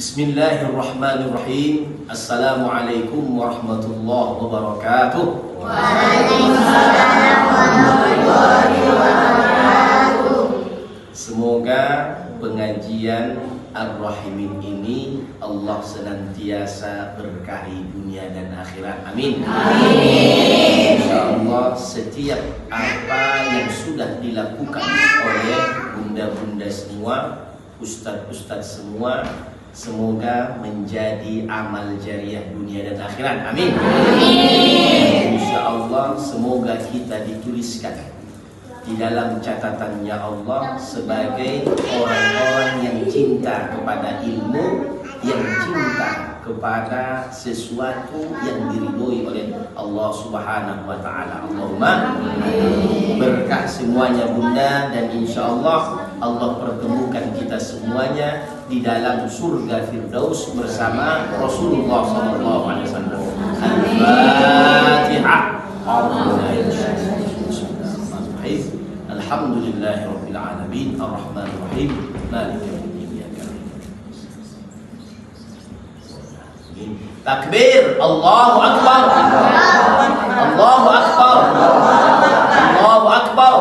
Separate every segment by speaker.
Speaker 1: Bismillahirrahmanirrahim. Assalamualaikum warahmatullahi wabarakatuh.
Speaker 2: Waalaikumsalam warahmatullahi wabarakatuh.
Speaker 1: Semoga pengajian Ar-Rahimin ini Allah senantiasa berkahi dunia dan akhirat. Amin.
Speaker 2: Amin.
Speaker 1: InsyaAllah setiap apa yang sudah dilakukan oleh bunda-bunda semua, ustadz-ustadz semua, semoga menjadi amal jariah dunia dan akhirat. Amin.
Speaker 2: Amin.
Speaker 1: InsyaAllah semoga kita dituliskan di dalam catatannya Allah sebagai orang-orang yang cinta kepada ilmu, yang cinta kepada sesuatu yang diridhoi oleh Allah Subhanahu wa taala. Allahumma berkah semuanya bunda, dan insyaallah Allah pertemukan kita semuanya di dalam surga Firdaus bersama Rasulullah sallallahu alaihi wasallam. Al-Fatihah. Alhamdulillahirabbil alamin arrahmanir rahim maliki yaumiddin. Takbir, Allahu akbar. Allahu akbar. Allahu akbar.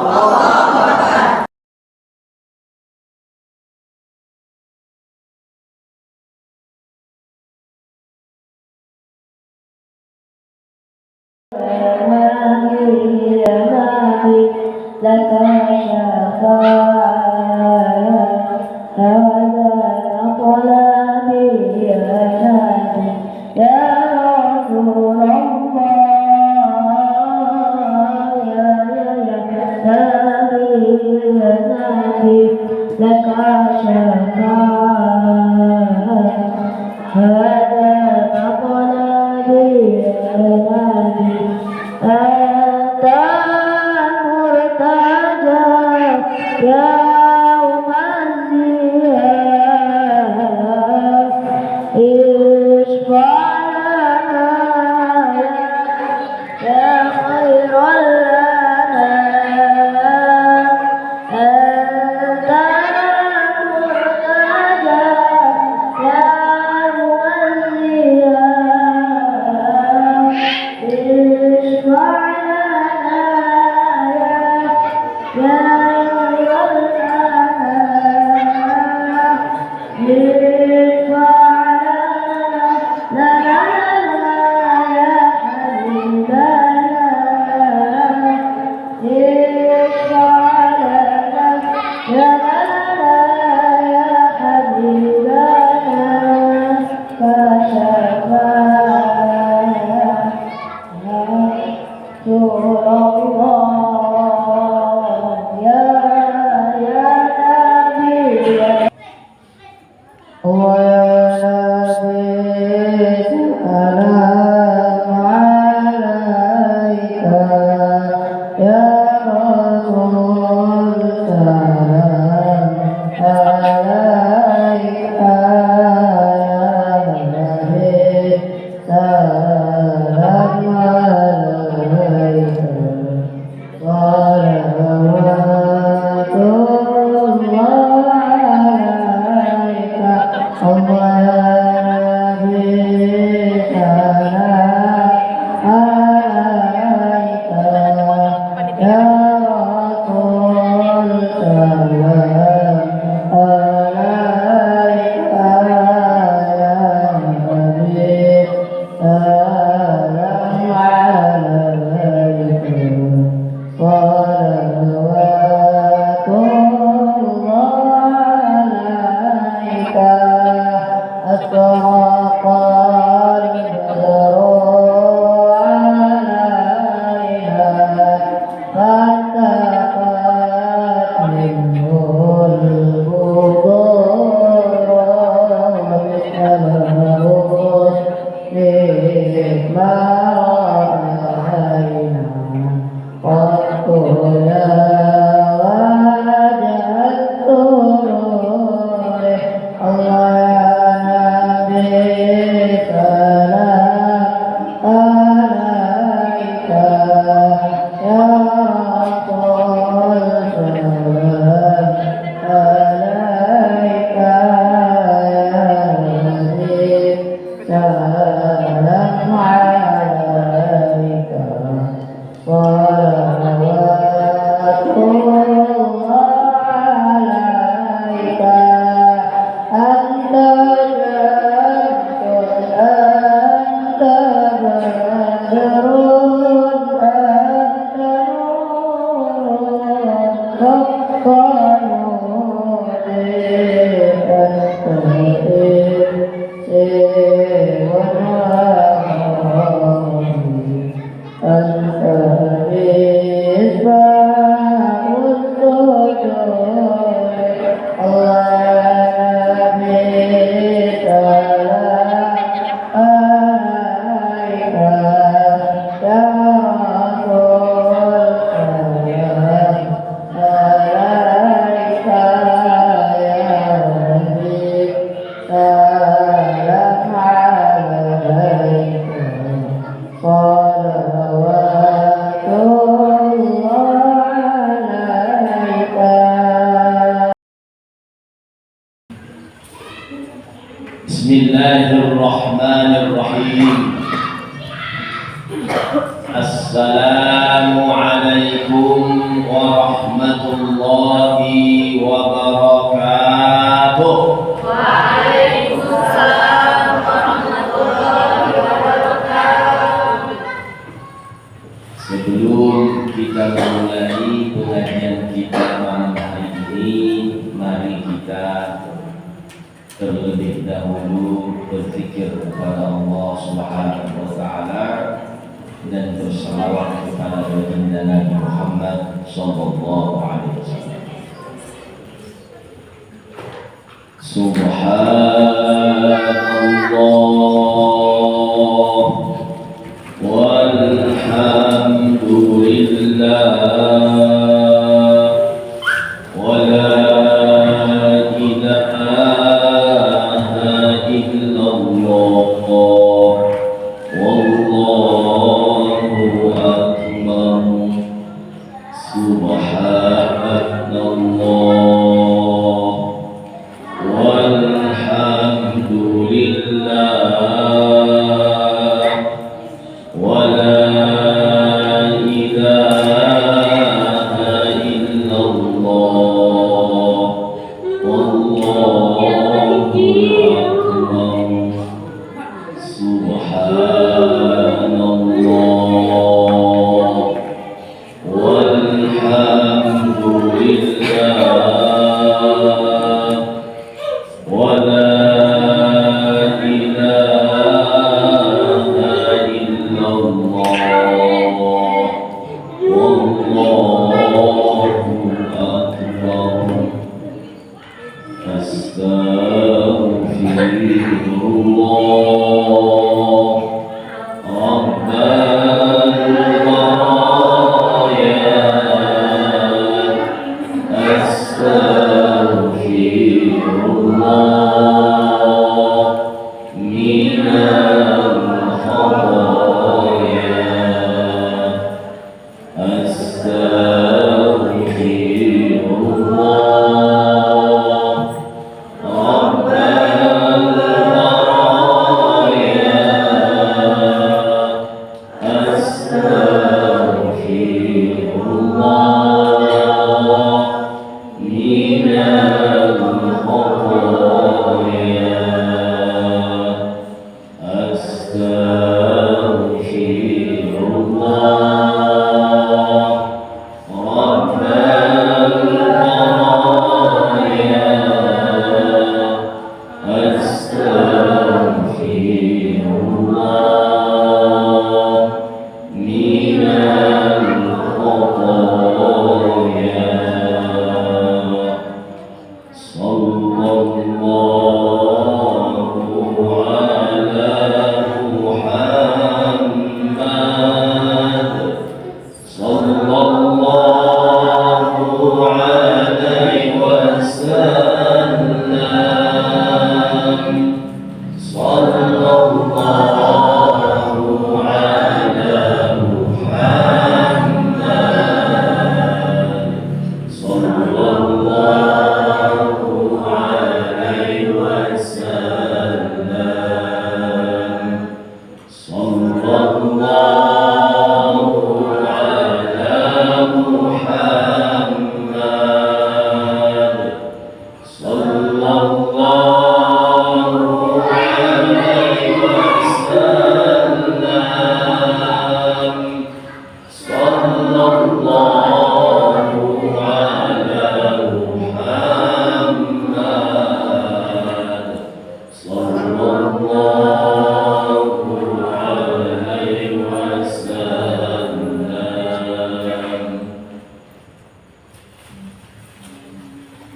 Speaker 1: Bismillahirrahmanirrahim. Assalamualaikum warahmatullahi wabarakatuh.
Speaker 2: Waalaikumsalam warahmatullahi wabarakatuh.
Speaker 1: Sebelum kita memulai pengajian kita malam hari ini, mari kita terlebih dahulu berzikir kepada Allah Subhanahu wa taala dan bersalawat kepada baginda Nabi Muhammad sallallahu alaihi wasallam. Subhanallah walhamdulillah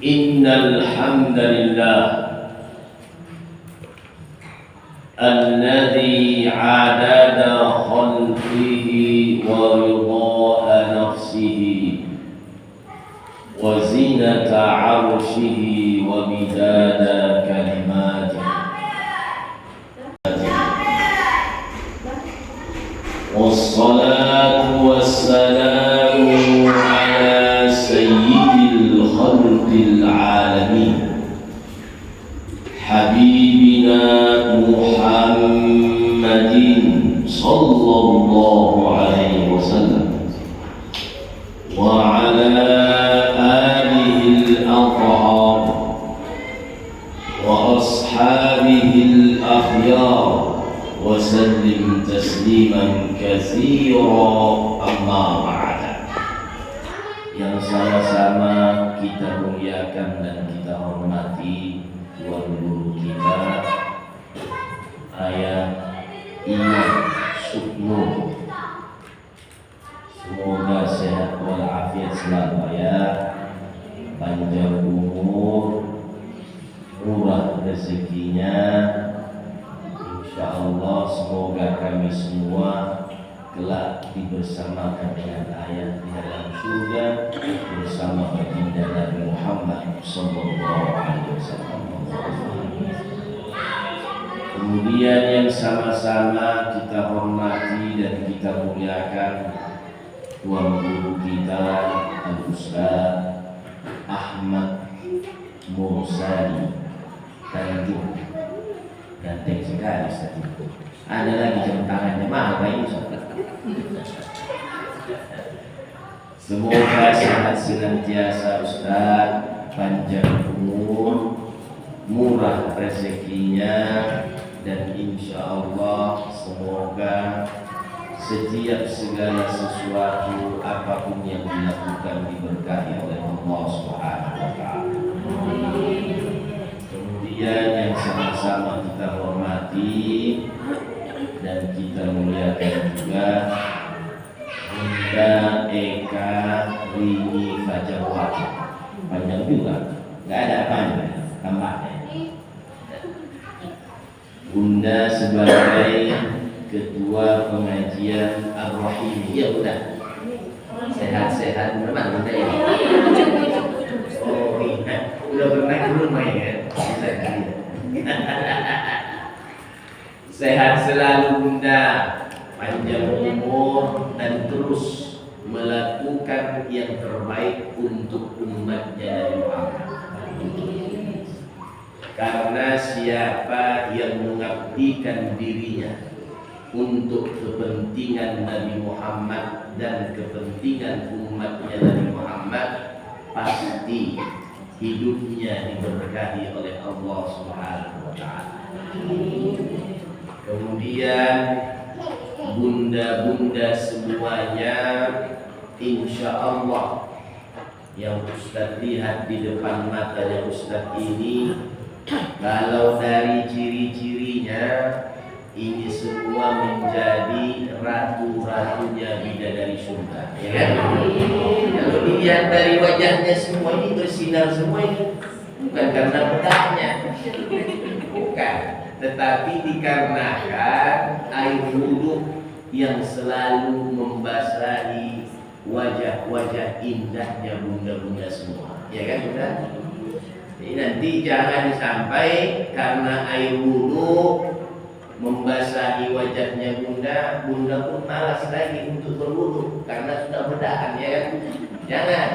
Speaker 1: Innal hamdalillah alladzi 'adada khalqihi wa ridha nafsihi wa zinata 'arshihi wa midada kalimatihi. Wassalatu wassalamu ala sayyidil khalqil alamin habibina sallallahu alaihi wasallam wa ala alihi al-athhar wa ashabihi al-akhyar wa sallim tasliman katsira amma ba'da. Yang sama-sama kita muliakan dan kita hormati tuan guru kita Ayah Iman Sukmo, semoga sehat walafiat selalu ayah, panjang umur, murah rezekinya, insya Allah. Semoga kami semua kelak dibersamakan dengan ayah di dalam surga bersama baginda Nabi Muhammad sallallahu alaihi wasallam. Kemudian yang sama-sama kita hormati dan kita muliakan tuan guru kita Al-Ustaz Ahmad Mursali Tanjung. Ganteng sekali Ustaz. Ada lagi jam tangannya mahal Pak ini. Semoga sehat senantiasa Ustaz, panjang umur, murah rezekinya, dan insya Allah semoga setiap segala sesuatu apapun yang dilakukan diberkahi oleh Allah Subhanahu wa Ta'ala. Kemudian yang sama-sama kita hormati dan kita muliakan juga Bunda Eka Rini Fajarwati. Panjang juga, nggak ada apanya tambahnya. Bunda sebagai ketua pengajian Ar-Rahim. Ya Bunda, sehat-sehat memang Bunda ya. Oh iya, udah pernah ke rumah ya? Sehat selalu Bunda, panjang umur dan terus melakukan yang terbaik untuk umatnya Nabi Muhammad. Karena siapa yang mengabdikan dirinya untuk kepentingan Nabi Muhammad dan kepentingan umatnya Nabi Muhammad, pasti hidupnya diberkahi oleh Allah Subhanahu wa Ta'ala. Kemudian bunda-bunda semuanya, insya Allah yang Ustaz lihat di depan matanya Ustaz ini, kalau dari ciri-cirinya ini semua menjadi ratu-ratunya bidadari surga, ya kan? Kalau dilihat dari wajahnya semua ini bersinar semua ini, bukan karena bedaknya, bukan, tetapi dikarenakan air wudhu yang selalu membasahi wajah-wajah indahnya bunda-bunda semua, ya kan Bunda? Jadi nanti jangan sampai karena air wudhu membasahi wajahnya bunda, bunda pun malas lagi untuk berwudhu karena sudah berdahan, ya kan? Jangan,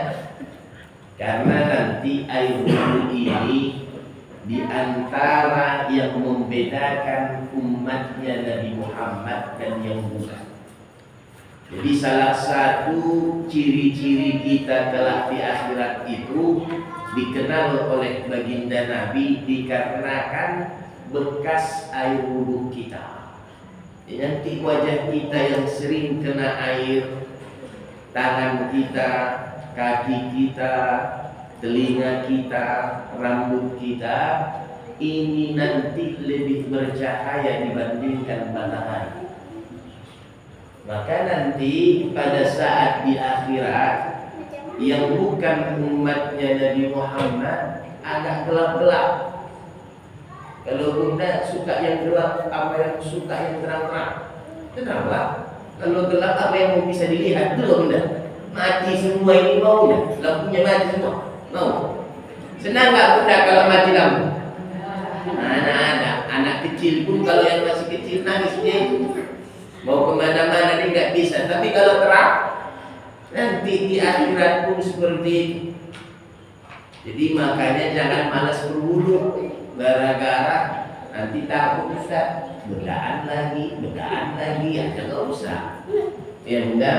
Speaker 1: karena nanti air wudhu ini di antara yang membedakan umatnya Nabi Muhammad dan yang bukan. Jadi salah satu ciri-ciri kita kelak di akhirat itu dikenal oleh baginda Nabi dikarenakan bekas air wudhu kita. Nanti wajah kita yang sering kena air, tangan kita, kaki kita, telinga kita, rambut kita, ini nanti lebih bercahaya dibandingkan matahari. Maka nanti pada saat di akhirat yang bukan umatnya Nabi Muhammad agak gelap-gelap. Kalau Bunda suka yang gelap, apa yang suka yang terang-terang? Kenapa? Kalau gelap apa yang mau bisa dilihat dulu Bunda? Mati semua ini mau ya? Lampunya mati semua? Mau? Senang nggak Bunda kalau mati lampu? Anak kecil pun kalau yang masih kecil nangis dia. Mau kemana-mana dia nggak bisa. Tapi kalau terang, nanti di akhirat pun seperti itu. Jadi makanya jangan malas berwudu, gara-gara nanti takut Ustaz bedaan lagi, ya nggak usah. Ya bunda,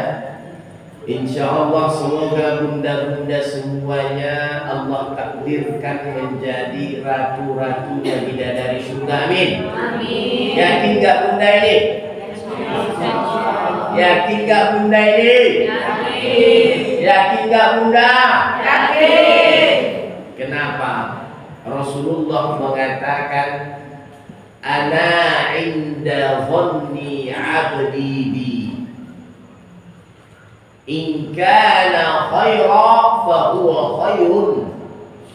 Speaker 1: insya Allah semoga bunda-bunda semuanya Allah takdirkan menjadi ratu-ratunya bidadari surga. Amin.
Speaker 2: Amin.
Speaker 1: Yakin nggak bunda ini? Yakin nggak bunda ini?
Speaker 2: Yakin.
Speaker 1: Yakin nggak bunda?
Speaker 2: Yakin.
Speaker 1: Kenapa? Rasulullah mengatakan, ana inda dhanni abdi bi. In kana khairan fa huwa khairun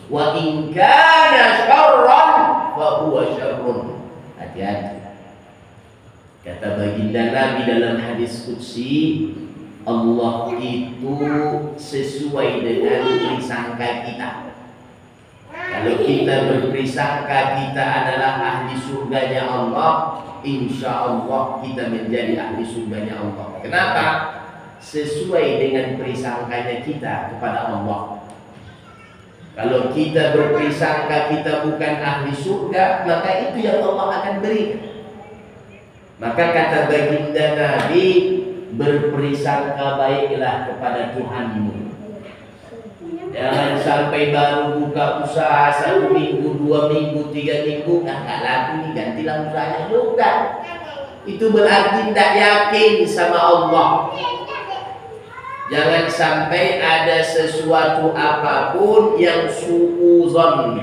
Speaker 1: wa in kana syarran fa huwa syarrun. Hati-hati. Kata baginda Nabi dalam hadis qudsi, Allah itu sesuai dengan prasangka kita. Kalau kita berprasangka kita adalah ahli surganya Allah, insya Allah kita menjadi ahli surganya Allah. Kenapa? Sesuai dengan prasangkanya kita kepada Allah. Kalau kita berprasangka kita bukan ahli surga, maka itu yang Allah akan berikan. Maka kata baginda Nabi, berprasangka baiklah kepada Tuhanmu. Jangan sampai baru buka usaha 1 minggu, 2 minggu, 3 minggu, nggak laku nih, gantilah usahanya juga. Itu berarti tidak yakin sama Allah. Jangan sampai ada sesuatu apapun yang su'uzon.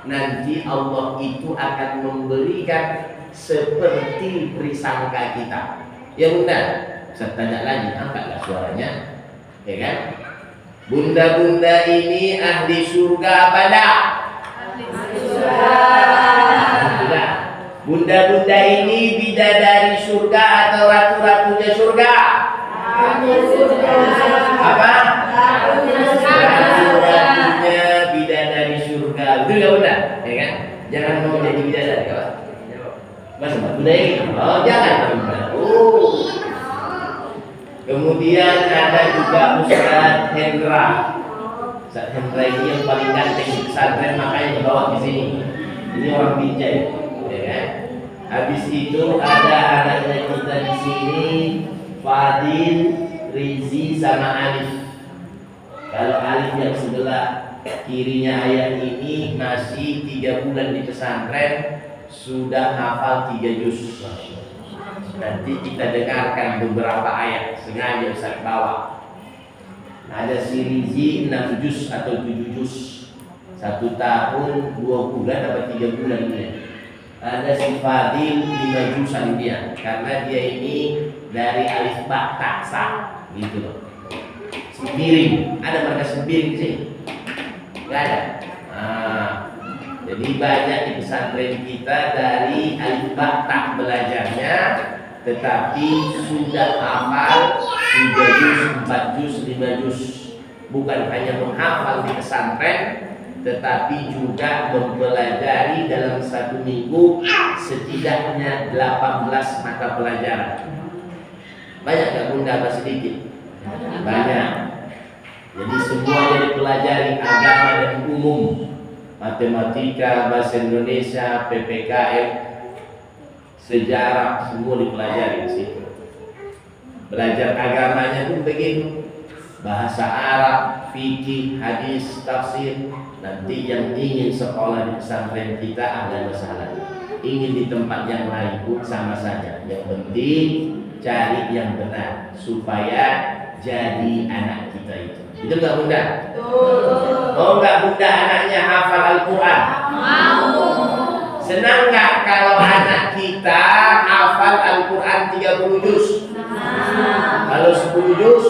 Speaker 1: Nanti Allah itu akan memberikan seperti prasangka kita. Ya bunda, saya tanya lagi, angkatlah suaranya, ya kan? Bunda-bunda ini ahli surga apa enggak?
Speaker 2: Ahli surga.
Speaker 1: Bunda-bunda ini bidadari surga atau ratu-ratunya surga?
Speaker 2: Ahli surga.
Speaker 1: Apa?
Speaker 2: Ratu-ratunya
Speaker 1: bidadari surga. Betul ya bunda? Ya kan? Jangan mau jadi bidadari, kawan. Mas bunda ini? Oh jangan. Kemudian ada juga Ustaz Hendra. Ustaz Hendra ini yang paling ganteng di pesantren, makanya dibawa di sini. Ini orang Binjai, ya kan? Habis itu ada anaknya kita di sini, Fadil, Rizi, sama Alif. Kalau Alif yang sebelah kirinya ayah ini masih 3 bulan di pesantren, sudah hafal 3 juz. Nanti kita dengarkan beberapa ayat, sengaja Ustaz bawa. Ada si Rizi 6 juz atau 7 juz, 1 tahun 2 bulan atau 3 bulan ini. Ada si Fadil 5 juzan dia, karena dia ini dari alif ba ta sa gitu loh. Sembiring, ada mereka sembiring di sini? Gak ada. Jadi banyak di pesantren kita dari alif ba ta belajarnya, tetapi sudah hafal 3 juz, 4 juz, 5 juz. Bukan hanya menghafal di pesantren, tetapi juga mempelajari dalam 1 minggu setidaknya 18 mata pelajaran. Banyak gak bunda apa sedikit? Banyak. Jadi semuanya dipelajari, agama dan umum, matematika, bahasa Indonesia, PPKN, sejarah, semua dipelajari di situ. Belajar agamanya pun begitu, bahasa Arab, fikih, hadis, tafsir. Nanti yang ingin sekolah di pesantren kita ada masalah, ingin di tempat yang lain pun sama saja. Yang penting cari yang benar supaya jadi anak kita itu. Itu nggak bunda? Mau nggak bunda anaknya hafal Al-Quran?
Speaker 2: Mau.
Speaker 1: Senang nggak kalau anak kita hafal Al-Quran 30 juz? Kalau 10 juz?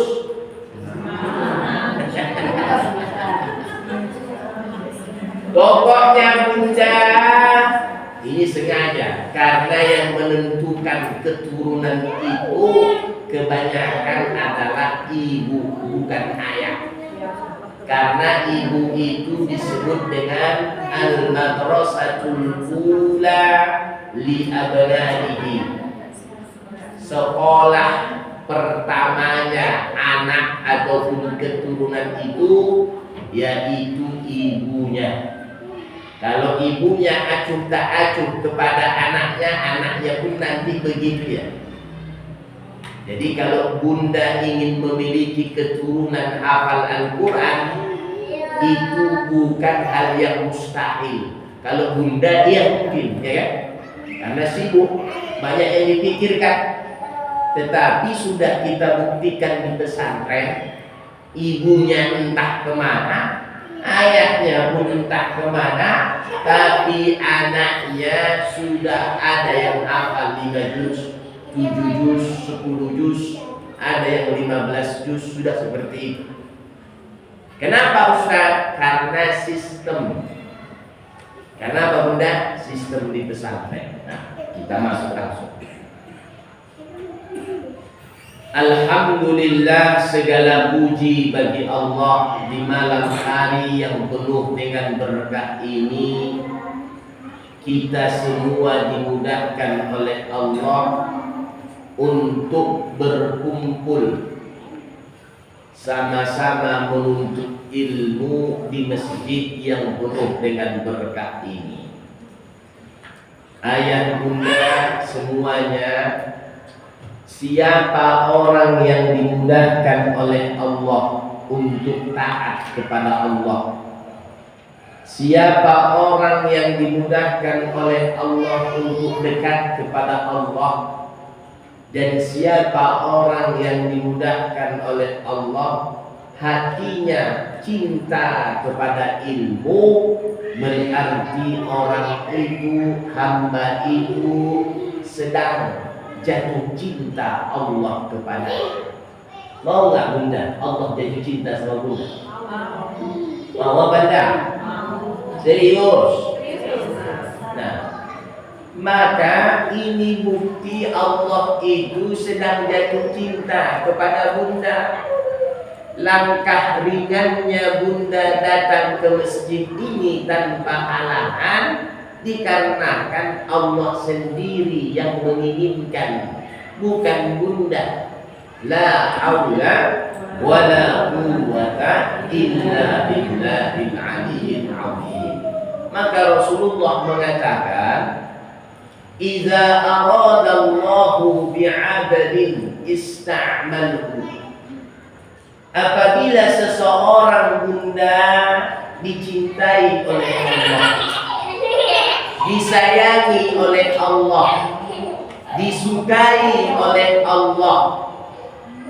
Speaker 1: Pokoknya bunda, ini sengaja, karena yang menentukan keturunan itu kebanyakan adalah ibu, bukan ayah. Karena ibu itu disebut dengan al-madrasatul ula li abnaihi, sekolah pertamanya anak ataupun keturunan itu yaitu ibunya. Kalau ibunya acuh tak acuh kepada anaknya, anaknya pun nanti begitu ya. Jadi kalau bunda ingin memiliki keturunan hafal Al-Quran, itu bukan hal yang mustahil. Kalau bunda dia mungkin, ya kan? Karena sibuk, banyak yang dipikirkan. Tetapi sudah kita buktikan di pesantren, ibunya entah kemana, ayahnya pun entah kemana, tapi anaknya sudah ada yang hafal 5 juz, 7 juz, 10 juz, ada yang 15 juz, sudah seperti itu. Kenapa Ustaz? Karena sistem. Kenapa Bunda? Sistem di pesantren. Nah, kita masuk langsung. Alhamdulillah, segala puji bagi Allah di malam hari yang penuh dengan berkah ini. Kita semua dimudahkan oleh Allah untuk berkumpul sama-sama menuntut ilmu di masjid yang penuh dengan berkah ini. Ayah bunda semuanya, siapa orang yang dimudahkan oleh Allah untuk taat kepada Allah, siapa orang yang dimudahkan oleh Allah untuk dekat kepada Allah, dan siapa orang yang dimudahkan oleh Allah hatinya cinta kepada ilmu, berarti orang itu, hamba itu sedang jatuh cinta Allah kepada. Mau nggak Bunda Allah jatuh cinta sama Bunda? Mau apa Bunda? Serius? Nah, maka ini bukti Allah itu sedang jatuh cinta kepada Bunda. Langkah ringannya Bunda datang ke masjid ini tanpa halangan dikarenakan Allah sendiri yang menginginkan, bukan Bunda. La haula wala quwwata illa billahil aliyyil azim. Maka Rasulullah mengatakan, "Idza aradallahu bi'abdin ista'malhu." Apabila seseorang Bunda dicintai oleh Allah, disayangi oleh Allah, disukai oleh Allah,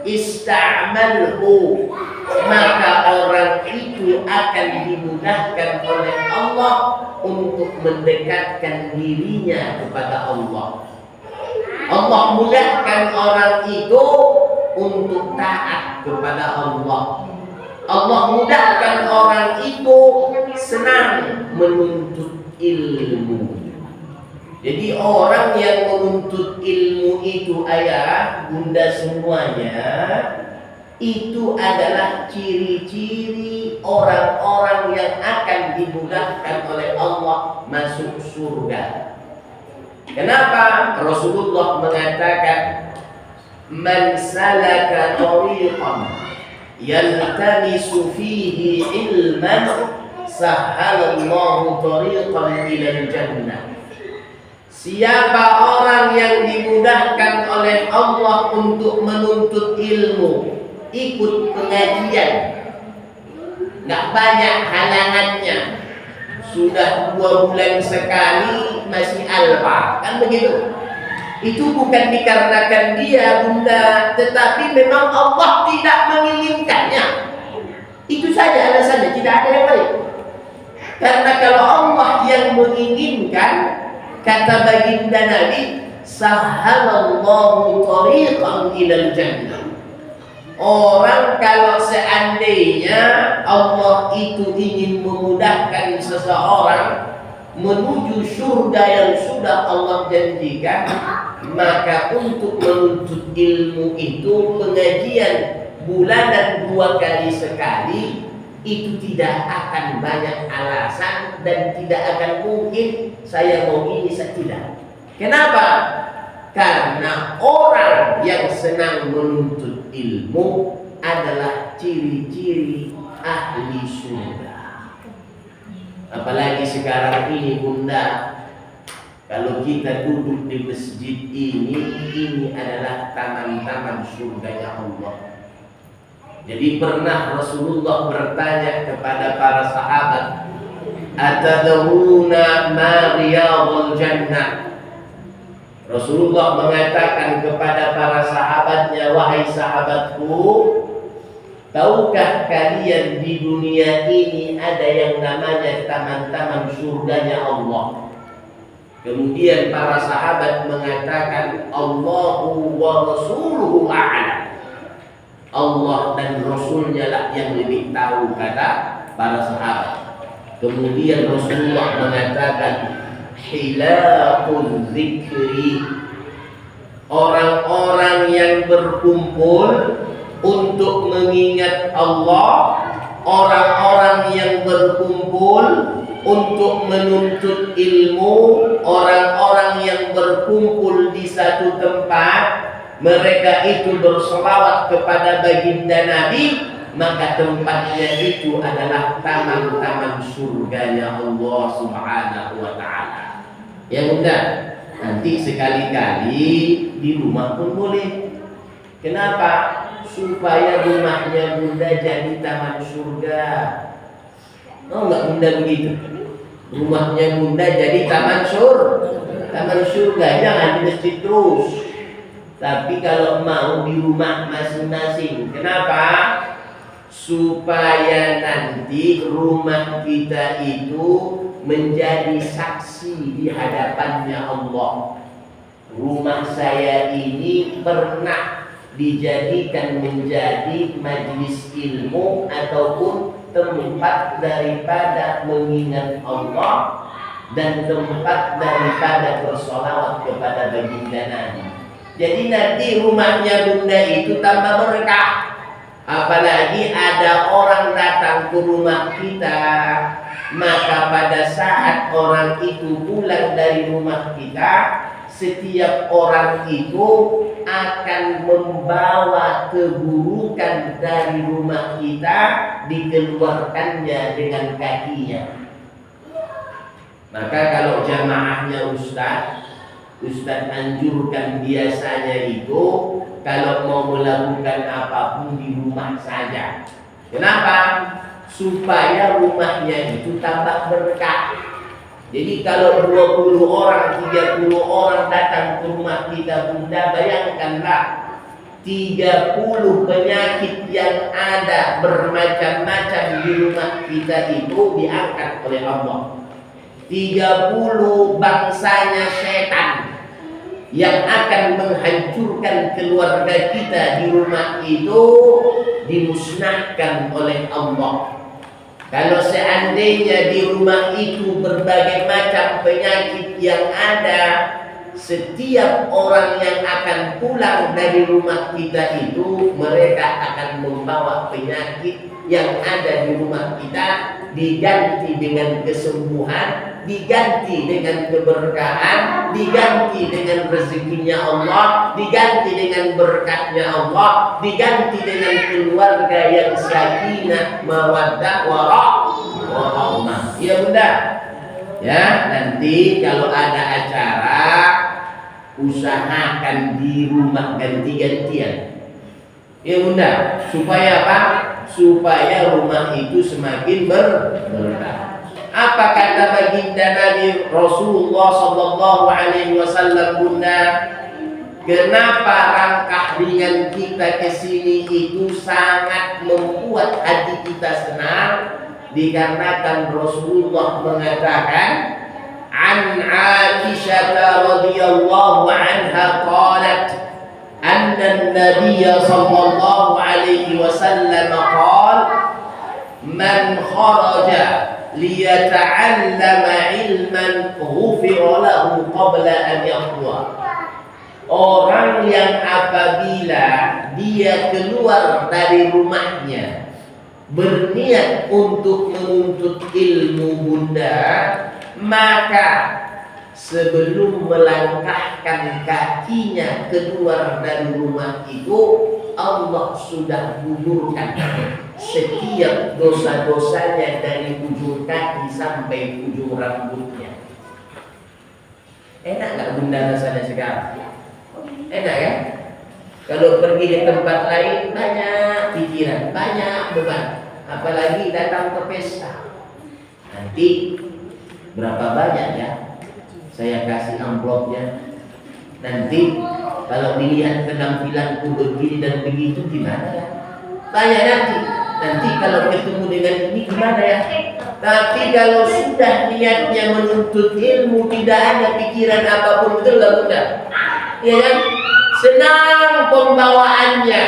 Speaker 1: ista'malhu, maka orang itu akan dimudahkan oleh Allah untuk mendekatkan dirinya kepada Allah. Allah mudahkan orang itu untuk taat kepada Allah. Allah mudahkan orang itu senang menuntut ilmu. Jadi orang yang menuntut ilmu itu, ayah, bunda semuanya, itu adalah ciri-ciri orang-orang yang akan dimudahkan oleh Allah masuk surga. Kenapa? Rasulullah mengatakan, "Man salaka tariqan yaltamisu fihi ilman sahhalallahu tariqan ilal jannah." Siapa orang yang dimudahkan oleh Allah untuk menuntut ilmu, ikut pengajian, nggak banyak halangannya, sudah 2 bulan sekali masih alfa, kan begitu? Itu bukan dikarenakan dia, Bunda, tetapi memang Allah tidak menginginkannya. Itu saja alasannya, tidak ada yang lain. Karena kalau Allah yang menginginkan, kata baginda Nabi, sahhalallahu tariqan ilal jannah. Orang kalau seandainya Allah itu ingin memudahkan seseorang menuju surga yang sudah Allah janjikan, maka untuk menuntut ilmu itu pengajian bulanan 2 kali sekali itu tidak akan banyak alasan dan tidak akan mungkin saya mau ini, saya tidak. Kenapa? Karena orang yang senang menuntut ilmu adalah ciri-ciri ahli surga. Apalagi sekarang ini Bunda, kalau kita duduk di masjid ini adalah taman-taman surganya Allah. Jadi pernah Rasulullah bertanya kepada para sahabat, "Atadruna ma riyadul jannah?" Rasulullah mengatakan kepada para sahabatnya, "Wahai sahabatku, tahukah kalian di dunia ini ada yang namanya taman-taman surganya Allah?" Kemudian para sahabat mengatakan, "Allahu wa rasuluhu a'lam." Allah dan Rasulnya lah yang lebih tahu, kata para sahabat. Kemudian Rasulullah mengatakan, "Hilaqul zikri." Orang-orang yang berkumpul untuk mengingat Allah, orang-orang yang berkumpul untuk menuntut ilmu, orang-orang yang berkumpul di satu tempat, mereka itu berselawat kepada baginda Nabi, maka tempatnya itu adalah taman-taman surganya Allah Subhanahu wa ta'ala. Ya Bunda, nanti sekali-kali di rumah pun boleh. Kenapa? Supaya rumahnya Bunda jadi taman surga. Oh enggak Bunda begitu? Rumahnya Bunda jadi taman surga, jangan di masjid terus. Tapi kalau mau di rumah masing-masing. Kenapa? Supaya nanti rumah kita itu menjadi saksi di hadapannya Allah. Rumah saya ini pernah dijadikan menjadi majelis ilmu ataupun tempat daripada mengingat Allah dan tempat daripada bersolawat kepada baginda Nabi. Jadi nanti rumahnya Bunda itu tambah berkah. Apalagi ada orang datang ke rumah kita, maka pada saat orang itu pulang dari rumah kita, setiap orang itu akan membawa keburukan dari rumah kita, dikeluarkannya dengan kakinya. Maka kalau jamaahnya Ustaz anjurkan biasanya itu kalau mau melakukan apapun di rumah saja. Kenapa? Supaya rumahnya itu tambah berkah. Jadi kalau 20 orang, 30 orang datang ke rumah kita Bunda, bayangkanlah 30 penyakit yang ada bermacam-macam di rumah kita itu diangkat oleh Allah. 30 bangsanya setan yang akan menghancurkan keluarga kita di rumah itu dimusnahkan oleh Allah. Kalau seandainya di rumah itu berbagai macam penyakit yang ada, setiap orang yang akan pulang dari rumah kita itu, mereka akan membawa penyakit yang ada di rumah kita, diganti dengan kesembuhan, diganti dengan keberkahan, diganti dengan rezekinya Allah, diganti dengan berkatnya Allah, diganti dengan keluarga yang sakinah, mawaddah, warahmah. Iya Bunda. Ya, nanti kalau ada acara usahakan di rumah ganti-gantian. Ya Bunda, supaya apa? Supaya rumah itu semakin berkah. Apa kata baginda Nabi Rasulullah sallallahu alaihi wasallam Bunda? Kenapa langkah ringan kita ke sini itu sangat membuat hati kita senang? Dikarenakan Rasulullah mengatakan, an Aisyah radhiyallahu anha qalat anna an-nabiy sallallahu alaihi wasallam qala man kharaja liyata'allama ilman ghufira lahu qabla an yaqwa. Orang yang apabila dia keluar dari rumahnya berniat untuk menuntut ilmu Bunda, maka sebelum melangkahkan kakinya keluar dari rumah itu, Allah sudah gugurkan setiap dosa-dosanya dari ujung kaki sampai ujung rambutnya. Enak nggak bunda rasanya sekarang? Enak ya? Kalau pergi ke tempat lain banyak pikiran, banyak beban. Apalagi datang ke pesta. Nanti berapa banyak ya saya kasih amplopnya? Nanti kalau dilihat penampilanku begini dan begitu gimana ya? Tanya nanti kalau ketemu dengan ini gimana ya? Tapi kalau sudah niatnya menuntut ilmu, tidak ada pikiran apapun, betul nggak bunda? Ya kan? Senang pembawaannya,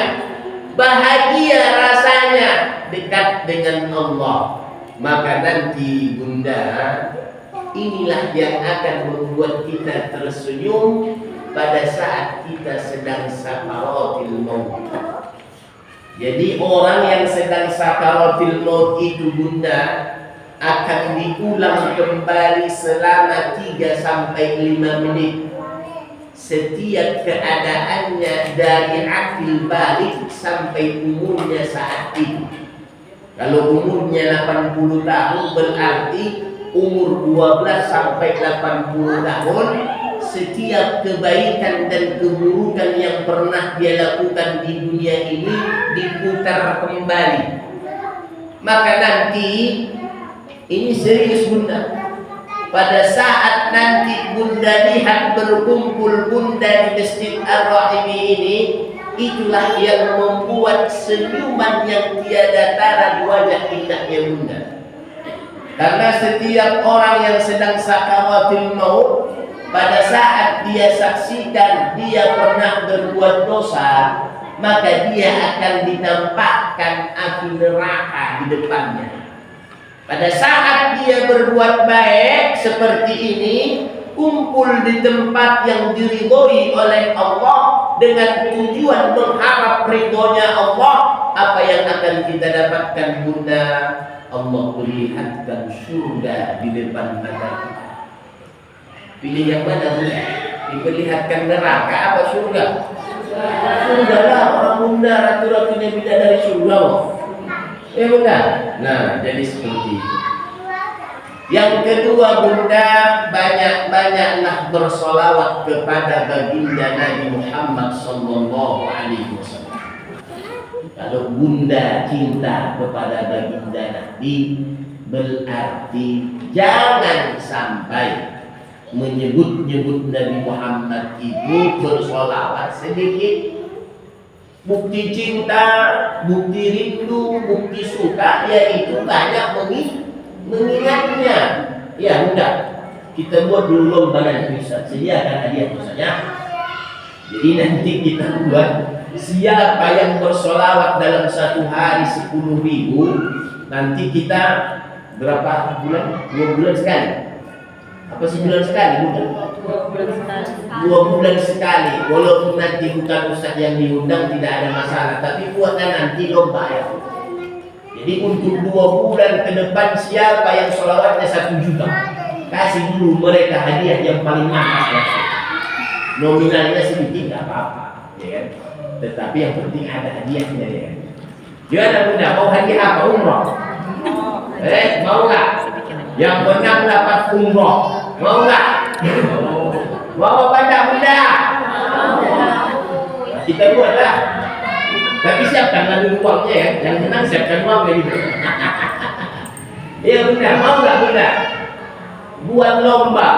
Speaker 1: bahagia rasanya dekat dengan Allah. Maka nanti bunda, inilah yang akan membuat kita tersenyum pada saat kita sedang sakaratil maut. Jadi orang yang sedang sakaratil maut itu bunda akan diulang kembali selama 3 sampai 5 menit. Setiap keadaannya dari akil balik sampai umurnya saat itu. Kalau umurnya 80 tahun berarti umur 12 sampai 80 tahun setiap kebaikan dan keburukan yang pernah dia lakukan di dunia ini diputar kembali. Maka nanti ini serius bunda. Pada saat nanti bunda lihat berkumpul bunda di Masjid Ar-Rahimi ini, itulah yang membuat senyuman yang tiada tara di wajah indahnya bunda. Karena setiap orang yang sedang sakaratul maut, pada saat dia saksikan dia pernah berbuat dosa, maka dia akan ditampakkan api neraka di depannya. Pada saat dia berbuat baik seperti ini, kumpul di tempat yang diridhoi oleh Allah dengan tujuan mengharap ridhonya Allah, apa yang akan kita dapatkan bunda? Allah perlihatkan surga di depan mata kita. Pilih yang mana bunda? Diperlihatkan neraka apa surga? Surga lah, orang bunda ratu-ratunya beda dari surga. Ya bunda. Nah, jadi seperti itu. Yang kedua bunda, banyak-banyaklah bersolawat kepada baginda Nabi Muhammad sallallahu alaihi wasallam. Kalau bunda cinta kepada baginda Nabi, berarti jangan sampai menyebut-nyebut Nabi Muhammad itu bersolawat sedikit. Bukti cinta, bukti rindu, bukti suka, yaitu banyak mengingatnya. Ya bunda, kita buat dulu lomba nanti bisa sediakan hadiah misalnya. Jadi nanti kita buat siapa yang bersolawat dalam satu hari 10.000, nanti kita berapa bulan? 2 bulan sekali. Apa sebulan sekali bunda? 2 bulan sekali. Walaupun nanti bukan ustaz yang diundang tidak ada masalah, tapi buatlah nanti lomba ya. Jadi untuk 2 bulan ke depan siapa yang sholawatnya 1 juta, kasih dulu mereka hadiah yang paling mahal ya. Nominalnya sedikit tidak apa-apa ya kan? Tetapi yang penting ada hadiahnya ya. Gimana bunda, mau hadiah apa? Umroh? Mau nggak? Yang menang dapat umroh, mau nggak? Mau apa enggak bunda? Kita buatlah. Tapi siapkanlah dulu uangnya ya. Yang menang siapkan uangnya gitu. Iya bunda, mau nggak bunda? Buat lomba.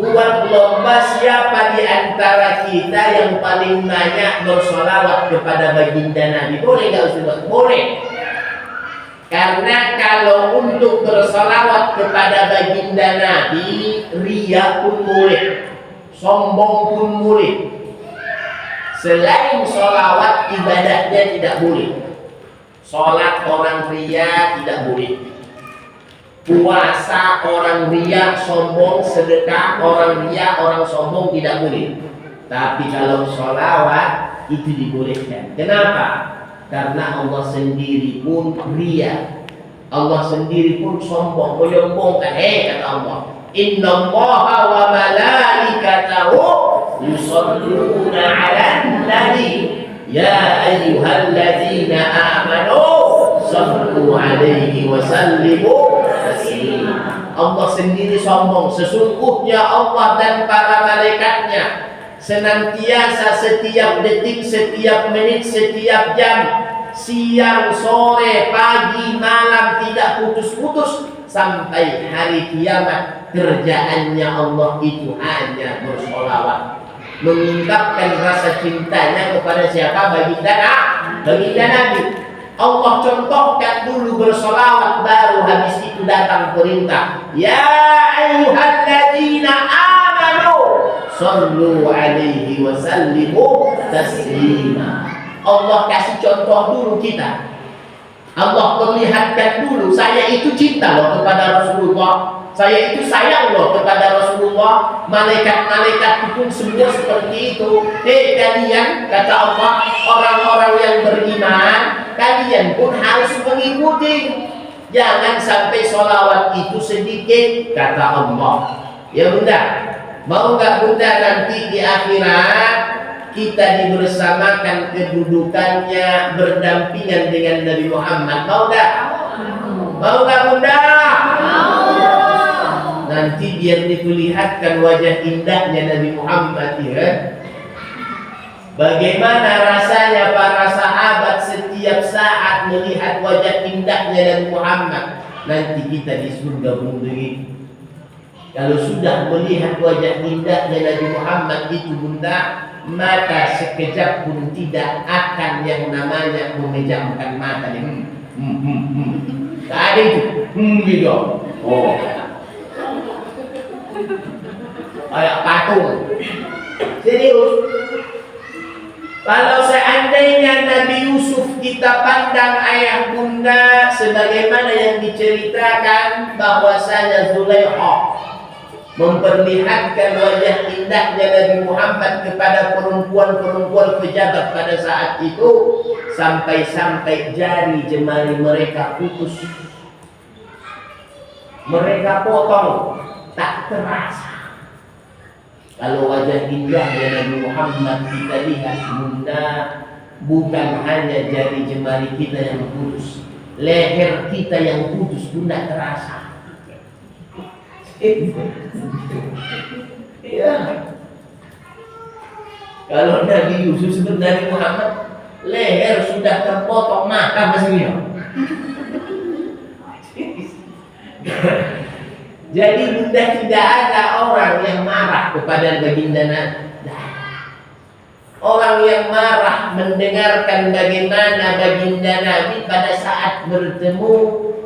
Speaker 1: Buat lomba siapa di antara kita yang paling banyak bersolawat kepada baginda Nabi. Boleh nggak Ustaz? Boleh. Karena kalau untuk bersolawat kepada baginda Nabi, riya pun boleh, sombong pun boleh. Selain solawat, ibadahnya tidak boleh. Sholat orang riya tidak boleh. Puasa orang riya sombong, sedekah orang riya orang sombong tidak boleh. Tapi kalau solawat itu dibolehkan. Kenapa? Karena Allah sendiri pun riya, Allah sendiri pun sombong, menyombongkan. Kata Allah, Innallaha wa malaikatahu yusalluna 'alan nabi ya ayyuhalladzina amanu sallu 'alaihi wa sallimu taslima. Allah sendiri sombong, sesungguhnya Allah dan para malaikatnya senantiasa setiap detik, setiap menit, setiap jam, siang, sore, pagi, malam tidak putus-putus sampai hari kiamat. Kerjaannya Allah itu hanya bersolawat, mengungkapkan rasa cintanya kepada siapa? Baginda Nabi. Allah contohkan dulu bersolawat, baru habis itu datang perintah, ya ayyuhalladzina amanu sallu 'alaihi wa sallimu taslima. Allah kasih contoh dulu kita. Allah perlihatkan dulu, saya itu cinta loh kepada Rasulullah, saya itu sayang loh kepada Rasulullah. Malaikat-malaikat pun semua seperti itu. Hei kalian, kata Allah, orang-orang yang beriman, kalian pun harus mengikuti. Jangan sampai sholawat itu sedikit, kata Allah. Ya bunda, mau nggak bunda nanti di akhirat kita dibersamakan kedudukannya berdampingan dengan Nabi Muhammad? Mau nggak? Mau nggak bunda? Nanti biar diperlihatkan wajah indahnya Nabi Muhammad, ya. Bagaimana rasanya para sahabat setiap saat melihat wajah indahnya Nabi Muhammad. Nanti kita di surga bunda. Kalau sudah melihat wajah indahnya Nabi Muhammad itu bunda, maka sekejap pun tidak akan yang namanya memejamkan mata. Tak ada itu. Gitu. Oh. Kayak patung. Serius. Kalau seandainya Nabi Yusuf kita pandang ayah bunda sebagaimana yang diceritakan bahwasanya Zulaikha memperlihatkan wajah indahnya Nabi Muhammad kepada perempuan-perempuan pejabat pada saat itu, sampai-sampai jari jemari mereka putus, mereka potong, tak terasa. Kalau wajah indahnya Nabi Muhammad kita lihat bunda, bukan hanya jari jemari kita yang putus, leher kita yang putus bunda terasa. Ya. Kalau Nabi Yusuf sebut Nabi Muhammad, leher sudah terpotong, maka masih. Jadi bunda tidak ada orang yang marah kepada baginda Nabi. Orang yang marah mendengarkan bagaimana baginda Nabi pada saat bertemu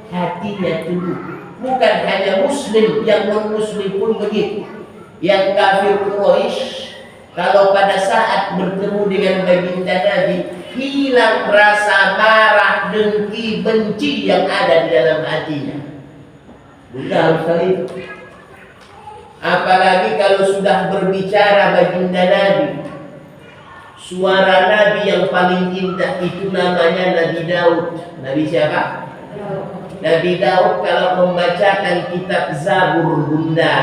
Speaker 1: hatinya tunduk. Bukan hanya muslim, yang non-muslim pun begitu. Yang kafir Quraisy kalau pada saat bertemu dengan baginda Nabi hilang rasa marah, dengki, benci yang ada di dalam hatinya. Bunda harus tahu itu. Apalagi kalau sudah berbicara baginda Nabi, suara Nabi yang paling indah itu namanya Nabi Daud. Nabi siapa? Nabi Daud kalau membacakan kitab Zabur bunda,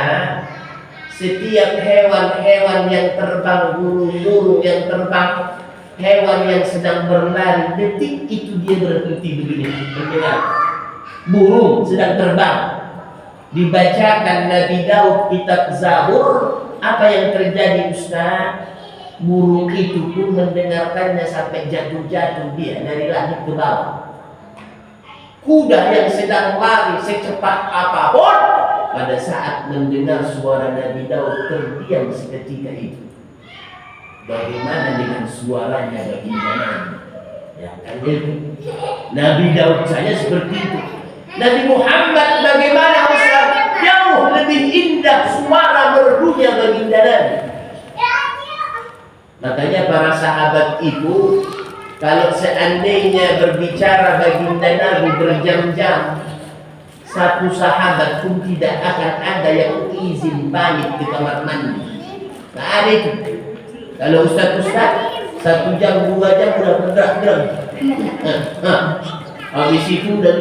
Speaker 1: setiap hewan-hewan yang terbang, burung-burung yang terbang, hewan yang sedang berlari, detik itu dia berhenti begini. Mendengar burung sedang terbang, dibacakan Nabi Daud kitab Zabur, apa yang terjadi Ustaz? Burung itu pun mendengarkannya sampai jatuh-jatuh dia dari langit ke bawah. Kuda yang sedang lari secepat apapun, pada saat mendengar suara Nabi Daud terdiam seketika itu. Bagaimana dengan suaranya baginda Nabi? Ya kan itu. Nabi Daud saja seperti itu. Nabi Muhammad bagaimana Ustaz? Jauh lebih indah suara merdunya baginda Nabi. Makanya para sahabat itu kalau seandainya berbicara baginda Nabi berjam-jam, satu sahabat pun tidak akan ada yang izin pamit ke kamar mandi. Nah ada itu. Kalau Ustaz-Ustaz 1 jam 2 jam udah bergerak-gerak. Habis itu udah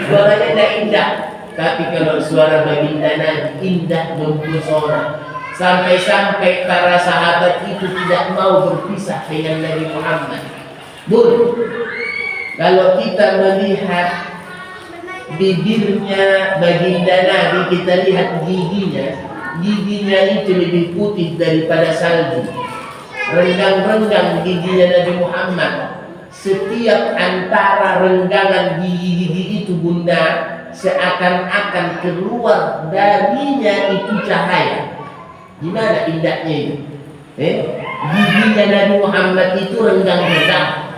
Speaker 1: suaranya tidak indah. Tapi kalau suara baginda Nabi indah mempesona.
Speaker 3: Sampai-sampai para sahabat itu tidak mau berpisah dengan Nabi Muhammad. Bun, kalau kita melihat bibirnya baginda Nabi, kita lihat giginya itu lebih putih daripada salju. Renggang-renggang giginya Nabi Muhammad. Setiap antara renggangan gigi-gigi itu bunda, seakan-akan keluar darinya itu cahaya. Gimana indahnya itu? Giginya Nabi Muhammad itu renggang-renggang.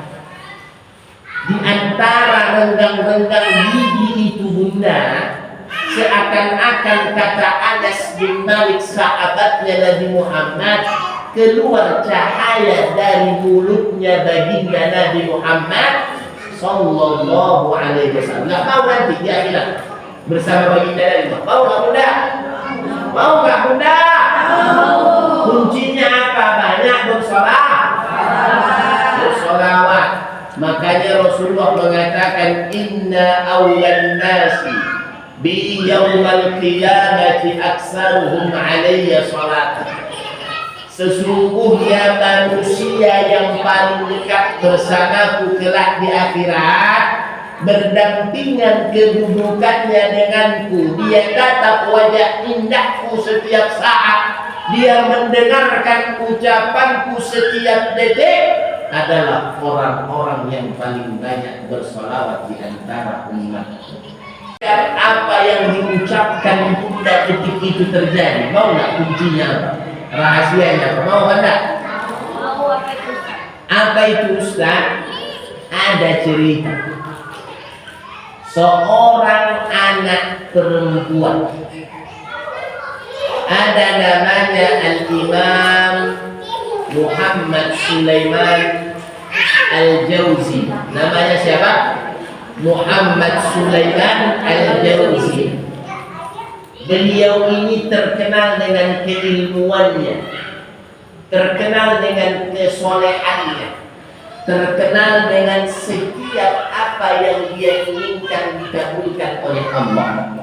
Speaker 3: Di antara renggang-renggang gigi itu bunda, seakan-akan kata Anas bin Malik sahabatnya Nabi Muhammad, keluar cahaya dari mulutnya baginda Nabi Muhammad sallallahu alaihi wasallam. Nggak mau nanti di akhirat bersama baginda Nabi Muhammad. Mau nggak bunda? Mau nggak bunda? Kuncinya apa? Banyak bersolawat. Makanya Rasulullah mengatakan inna awlan nasi bi yaumal qiyamati aksaruhum alayya salatan. Sesungguhnya manusia yang paling dekat bersamaku kelak di akhirat, berdampingan kedudukannya denganku, dia tatap wajah indahku setiap saat, dia mendengarkan ucapanku setiap detik, adalah orang-orang yang paling banyak bersolawat di antara umat. Apa yang diucapkan bunda ketika itu terjadi? Mau nggak kuncinya apa? Rahasianya mau enggak? Apa itu Ustaz? Ada cerita seorang anak perempuan, ada namanya Al-Imam Muhammad Sulaiman Al-Jauzi. Namanya siapa? Muhammad Sulaiman Al-Jauzi. Beliau ini terkenal dengan keilmuannya, terkenal dengan kesolehannya, terkenal dengan setiap apa yang dia inginkan dikabulkan oleh Allah.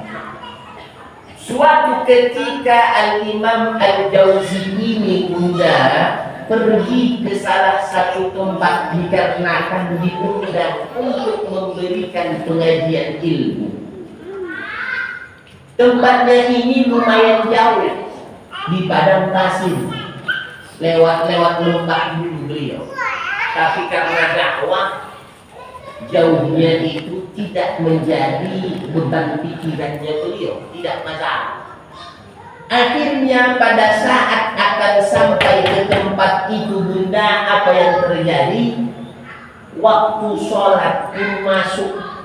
Speaker 3: Suatu ketika Al-Imam Al-Jauzi ini bunda pergi ke salah satu tempat dikarenakan diundang untuk memberikan pengajian ilmu. Tempatnya ini lumayan jauh di padang pasir, lewat lembah dulu beliau. Tapi karena dakwah, jauhnya itu tidak menjadi beban pikirannya beliau, tidak masalah. Akhirnya pada saat akan sampai ke tempat itu bunda, apa yang terjadi? Waktu sholat pun masuk.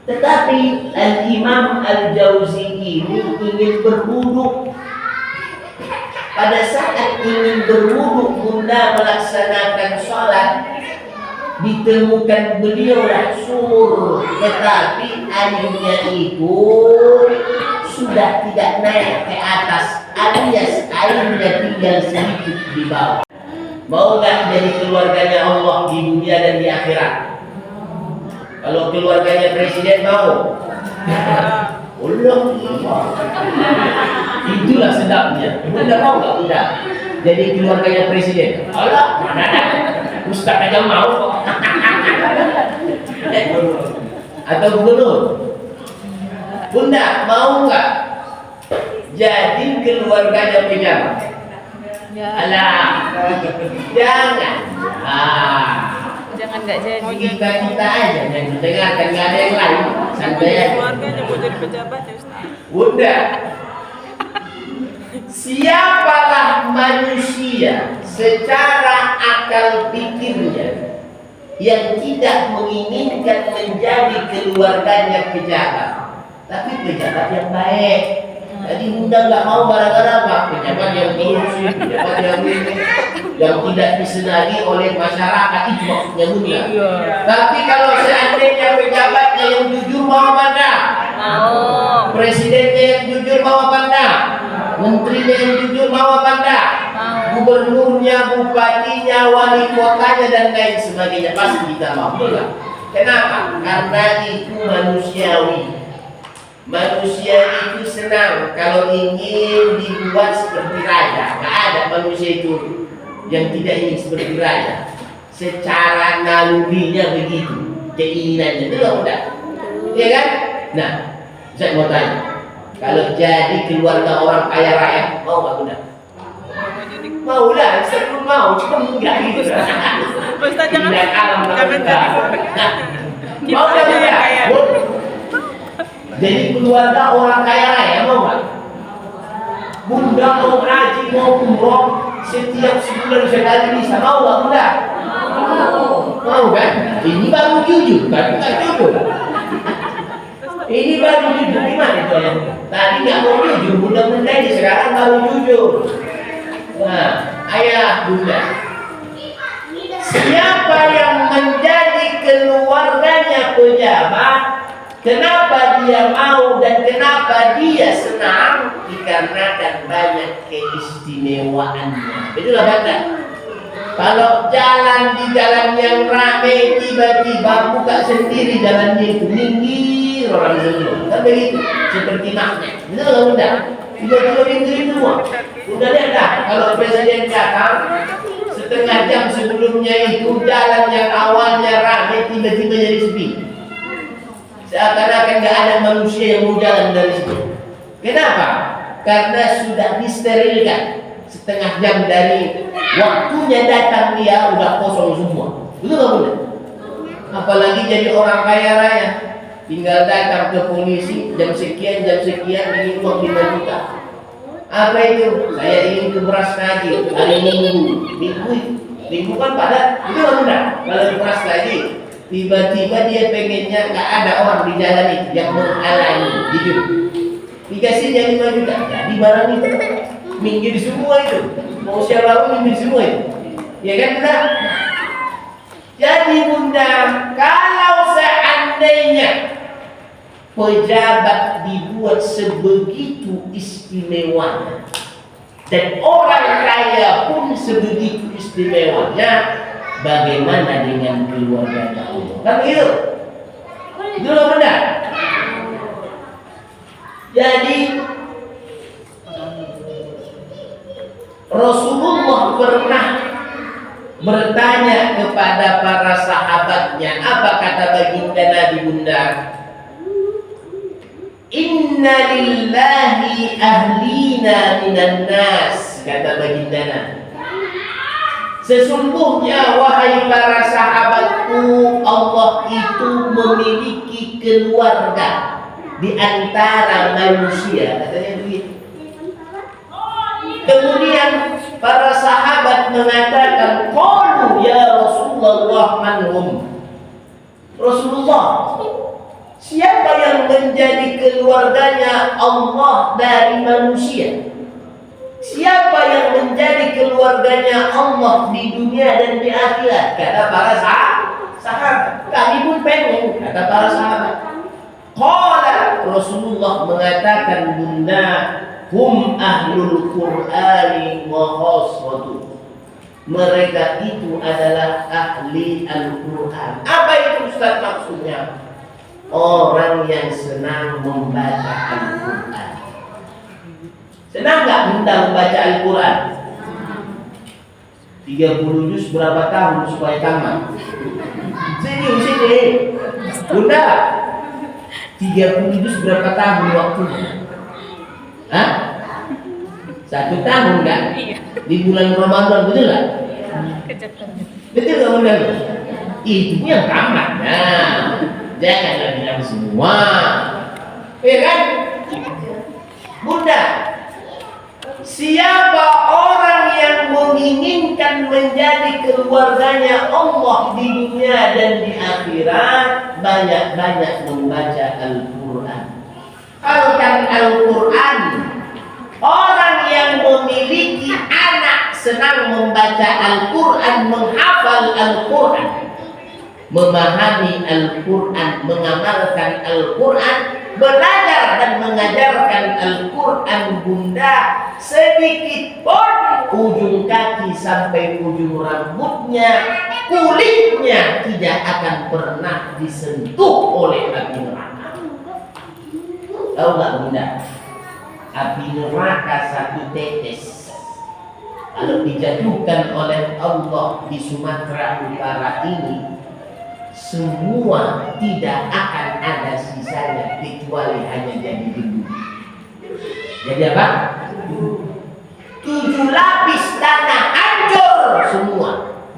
Speaker 3: Tetapi Al-Imam Al-Jauzi ini ingin berwuduk. Pada saat ingin berwuduk bunda melaksanakan sholat, ditemukan beliaulah sumur, tetapi airnya itu sudah tidak naik ke atas, alias airnya tinggal sedikit di bawah. Mau nggak jadi keluarganya Allah di dunia dan di akhirat? Kalau keluarganya presiden mau? Allah, itulah sedapnya. Bunda mau nggak bunda? Jadi keluarganya presiden? Allah, mana ada? Ustaz aja mau kok. Atau gubernur? Bunda mau nggak jadi keluarganya pejabat? Alah, jangan.
Speaker 2: Jangan nggak jadi.
Speaker 3: Kita aja yang mendengarkan, nggak ada yang lain. Santai aja.
Speaker 2: Keluarganya mau jadi pejabat ya Ustaz.
Speaker 3: Bunda, siapalah manusia secara akal pikirnya yang tidak menginginkan menjadi keluarganya pejabat, tapi pejabat yang baik. Jadi bunda nggak mau gara-gara apa? Pejabat yang korupsi, pejabat yang tidak disenangi oleh masyarakat, itu maksudnya bunda. Tapi kalau seandainya pejabatnya yang jujur, mau apa enggak?
Speaker 2: Mau.
Speaker 3: Presidennya yang jujur, mau apa enggak? Menterinya yang jujur, mau apa enggak? Gubernurnya, bupatinya, wali kotanya dan lain sebagainya, pasti kita mau. Kenapa? Karena itu manusiawi. manusia itu senang kalau ingin dibuat seperti raja. Nggak ada manusia itu yang tidak ingin seperti raja. Secara nalurinya begitu, keinginannya itu udah, ya kan? Nah, saya mau tanya, kalau jadi keluarga orang kaya raya, mau nggak udah? Mau lah, sebelum mau, cuma enggak gitu.
Speaker 2: Ustaz jangan
Speaker 3: Tidak alam
Speaker 2: jangan jadi
Speaker 3: mau
Speaker 2: kita aja yang kaya.
Speaker 3: Jadi keluarga orang kaya raya mau nggak? Bunda mau haji mau umroh setiap sebulan sekali bisa, mau nggak bunda? Mau kan? Ini baru jujur kan? Bukan jujur. Ini baru jujur gimana itu ya? Tadi nggak mau jujur, bunda-bunda ini sekarang baru jujur. Nah, ayah bunda, siapa yang menjadi keluarganya pejabat, kenapa dia mau dan kenapa dia senang? Dikarenakan banyak keistimewaannya. Itulah kata. Kalau jalan di jalan yang ramai, tiba-tiba buka sendiri jalannya itu, minggir orang semua. Kan begitu, seperti magnet. Betul nggak bunda? Tiba-tiba minggir semua. Udah lihat dah, kalau presiden datang setengah jam sebelumnya itu jalan yang awalnya ramai tiba-tiba jadi sepi. Seakan-akan nggak ada manusia yang mau jalan dari situ. Kenapa? Karena sudah disterilkan. Setengah jam dari waktunya datang dia udah kosong semua. Betul nggak bunda? Apalagi jadi orang kaya raya, tinggal datang ke polisi jam sekian ingin uang 5 juta. Apa itu? Saya ingin ke beras lagi hari minggu kan padat. Itu nggak bunda? Kalau ke beras lagi, tiba-tiba dia pengennya nggak ada orang di jalan itu yang menghalangi, gitu. Dikasihnya 5 juta, jadi barang itu minggir semua itu. Mau siapa pun minggir semua itu. Ya kan bunda? Jadi bunda, kalau seandainya pejabat dibuat sebegitu istimewanya dan orang kaya pun sebegitu istimewanya, bagaimana dengan keluarga Allah? Kan begitu? Itu loh bunda. Jadi Rasulullah pernah bertanya kepada para sahabatnya, apa kata baginda Nabi bunda? Inna lillahi ahlina minan nas, kata baginda Nabi. Sesungguhnya wahai para sahabatku, Allah itu memiliki keluarga di antara manusia, katanya begitu. Kemudian para sahabat mengatakan, qalu ya Rasulullah manhum. Rasulullah, siapa yang menjadi keluarganya Allah dari manusia? Siapa yang menjadi keluarganya Allah di dunia dan di akhirat? Kata para sahabat. Kami pun pengen, kata para sahabat. Qala, Rasulullah mengatakan, bunda, hum ahlul Qur'ani wa khassatu. Mereka itu adalah ahli Al-Quran. Apa itu Ustaz maksudnya? Orang yang senang membaca Al-Quran. Senang nggak bunda membaca Al-Quran? 30 juz berapa tahun supaya tamat? Sini bunda, 30 juz berapa tahun waktunya? Hah? 1 tahun kan? Di bulan Ramadan, betul nggak? Betul nggak bunda? Itu yang tamat. Nah, janganlah bilang semua, ya kan? Bunda, siapa orang yang menginginkan menjadi keluarganya Allah di dunia dan di akhirat, banyak-banyak membaca Al-Quran. Hafalkan Al-Quran. Orang yang memiliki anak senang membaca Al-Quran, menghafal Al-Quran, memahami Al-Quran, mengamalkan Al-Quran, belajar dan mengajarkan Al-Quran bunda, sedikit pun ujung kaki sampai ujung rambutnya, kulitnya tidak akan pernah disentuh oleh api neraka. Tahu nggak bunda? Api neraka satu tetes kalau dijatuhkan oleh Allah di Sumatera Utara ini, semua tidak akan ada sisanya kecuali hanya jadi debu. Jadi apa? 7 lapis tanah hancur semua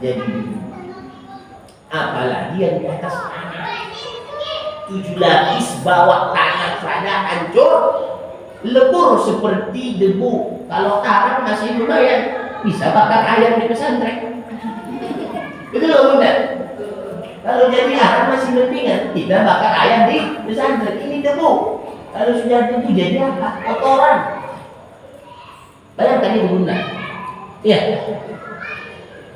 Speaker 3: jadi debu. Apalagi yang di atas tanah. 7 lapis bawah tanah saja hancur, lebur seperti debu. Kalau karang masih lumayan, bisa bakar ayam di pesantren. Betul loh bunda? Kalau jadi arang masih mendingan, kita bakar ayam di pesantren. Ini debu. Kalau sudah debu jadi apa? Kotoran. Bayangkan ini bunda. Iya.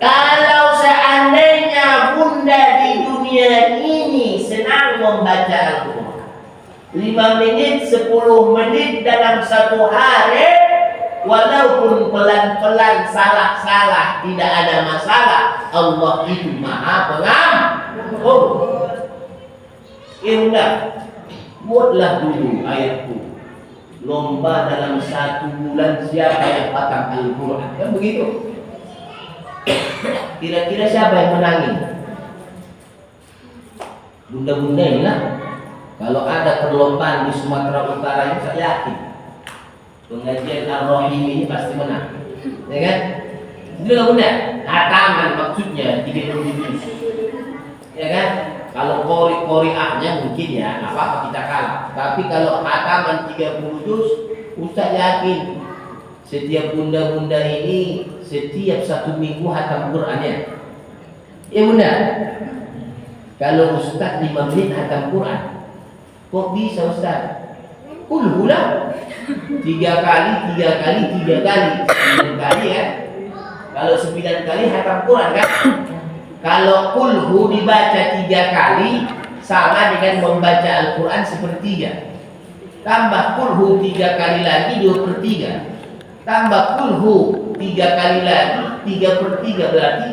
Speaker 3: Kalau seandainya bunda di dunia ini senang membaca Al-Quran, 5 menit, 10 menit dalam satu hari, walaupun pelan-pelan, salah-salah, tidak ada masalah, Allah itu maha pengampun. Bunda, buatlah dulu ayatku. Lomba dalam 1 bulan siapa yang hafal Al-Quran. Kan begitu. Kira-kira siapa yang menangin? Bunda-bunda ini lah. Kalau ada perlombaan di Sumatera Utara ini, saya yakin pengajian Ar-Rahim ini pasti menang. Ya kan? Itu lah bunda. Hataman maksudnya 30 juz. Ya kan? Kalau kori-koriahnya mungkin ya, apa-apa kita kalah. Tapi kalau hataman 30 juz, Ustaz yakin setiap bunda-bunda ini setiap 1 minggu hatam Qurannya. Ya bunda. Kalau Ustaz 5 menit hatam Quran, kok bisa Ustaz? Ulah 3 kali, 9 kali ya. Kalau 9 kali hatam Quran kan? Kalau kulhu dibaca 3 kali sama dengan membaca Al-Quran sepertiga. Tambah kulhu 3 kali lagi 2/3. Tambah kulhu 3 kali lagi 3/3 berarti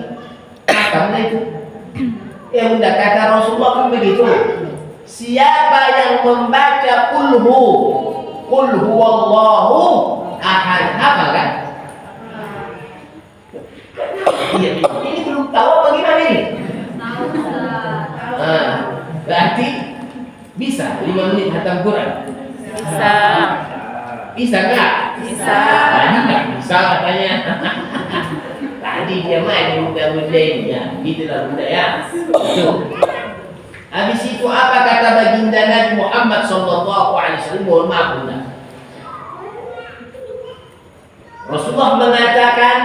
Speaker 3: hatamnya itu. Ya bunda, kata Rasulullah kan begitu. Siapa yang membaca kulhu wallahu ahad, apa kan? Iya, ini belum tahu apa gimana ini? Berarti bisa 5 menit hatam Quran?
Speaker 2: Bisa.
Speaker 3: Bisa nggak?
Speaker 2: Bisa.
Speaker 3: Tadi nggak bisa katanya. Tadi dia main bunda-bunda ini ya, gitulah bunda ya. Habis itu apa kata baginda Nabi Muhammad SAW? Mohon maaf bunda. Rasulullah mengatakan,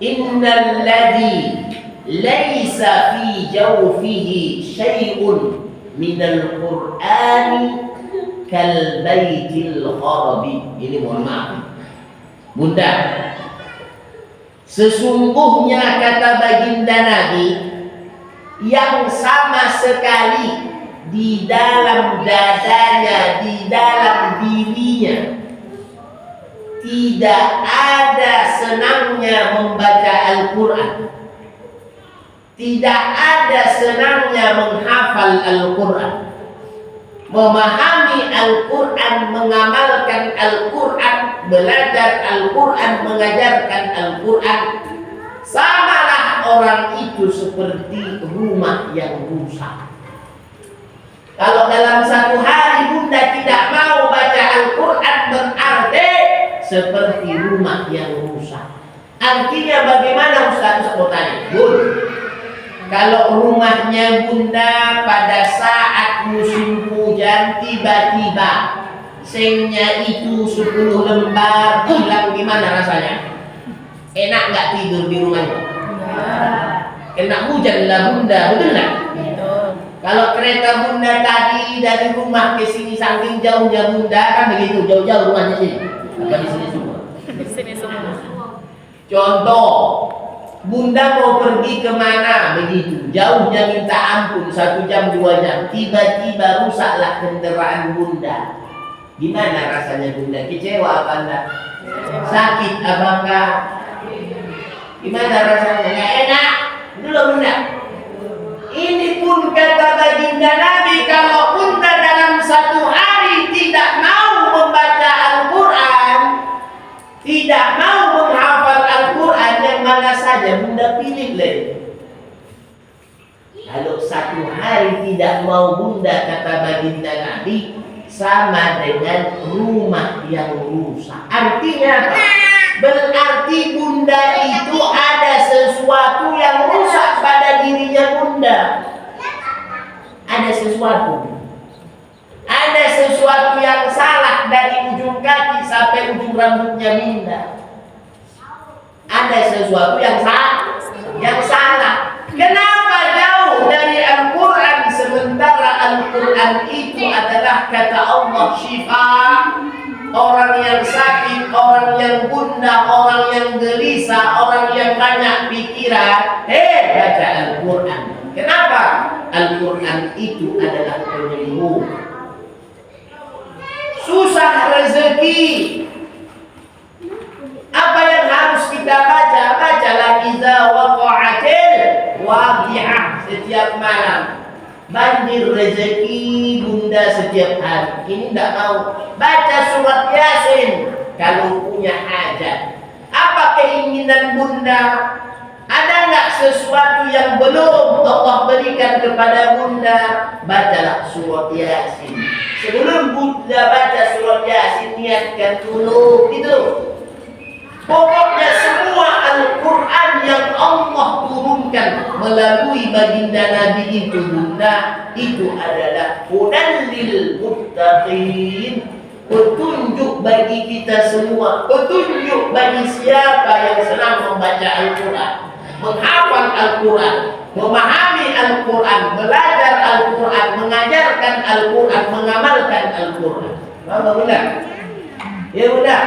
Speaker 3: Innal ladzi laisa fi jawfihi syai'un minal Qur'ani kal baitil kharabi. Ini mohon maaf bunda, sesungguhnya kata baginda Nabi, yang sama sekali di dalam dadanya, di dalam dirinya tidak ada senangnya membaca Al-Quran, tidak ada senangnya menghafal Al-Quran, memahami Al-Quran, mengamalkan Al-Quran, belajar Al-Quran, mengajarkan Al-Quran. Samalah orang itu seperti rumah yang rusak. Kalau dalam 1 hari bunda tidak mau baca Al-Quran, berarti seperti rumah yang rusak. Artinya bagaimana Ustaz mau tanya? Bun, kalau rumahnya bunda pada saat musim hujan tiba-tiba sengnya itu 10 lembar hilang, gimana rasanya? Enak nggak tidur di rumahnya? Kena hujan lah bunda, betul nggak? Kalau kereta bunda tadi dari rumah ke sini saking jauhnya bunda kan begitu, jauh-jauh rumahnya sini. Apa di sini semua?
Speaker 2: Di sini semua.
Speaker 3: Contoh, bunda mau pergi kemana begitu, jauhnya minta ampun 1 jam 2 jam, tiba-tiba rusaklah kendaraan bunda. Gimana rasanya bunda? Kecewa apa enggak? Sakit apa enggak? Gimana rasanya? Nggak enak. Itu loh bunda. Ini pun kata baginda Nabi, kalau bunda dalam 1 hari tidak mau bunda, kata baginda Nabi, sama dengan rumah yang rusak. Artinya apa? Berarti bunda itu ada sesuatu yang rusak pada dirinya bunda. Ada sesuatu. Ada sesuatu yang salah dari ujung kaki sampai ujung rambutnya bunda. Ada sesuatu yang salah. Kenapa jauh dari Al-Quran, sementara Al-Quran itu adalah kata Allah syifa. Orang yang sakit, orang yang gundah, orang yang gelisah, orang yang banyak pikiran, baca Al-Quran. Kenapa? Al-Quran itu adalah penyembuh. Susah rezeki, apa yang harus kita baca? Bacalah iza waqa'atil waqi'ah setiap malam. Banjir rezeki bunda setiap hari. Ini tidak mau baca surat Yasin kalau punya hajat. Apa keinginan bunda? Ada nggak sesuatu yang belum Allah berikan kepada bunda? Bacalah surat Yasin. Sebelum bunda baca surat Yasin, niatkan dulu gitu. Pokoknya semua Al-Quran yang Allah turunkan melalui baginda Nabi itu bunda, itu adalah hudan lil muttaqin, petunjuk bagi kita semua, petunjuk bagi siapa yang senang membaca Al-Quran, menghafal Al-Quran, memahami Al-Quran, belajar Al-Quran, mengajarkan Al-Quran, mengamalkan Al-Quran. Apa bunda? Ya bunda.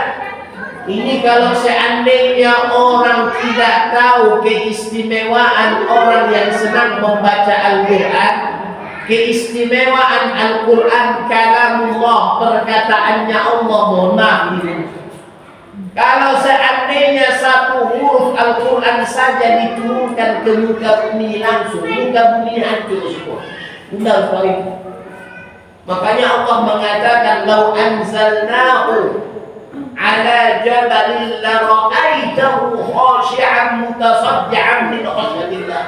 Speaker 3: Ini kalau seandainya orang tidak tahu keistimewaan orang yang senang membaca Al-Quran, keistimewaan Al-Quran kalamullah, perkataannya Allah, mohon maaf ini. Kalau seandainya satu huruf Al-Quran saja diturunkan ke muka bumi langsung, muka bumi hancur semua. Bunda sekali. Makanya Allah mengatakan, "Lau anzalnahu ala jabalin la ra'aitahu khashi'an mutasaddian min khashyatillah."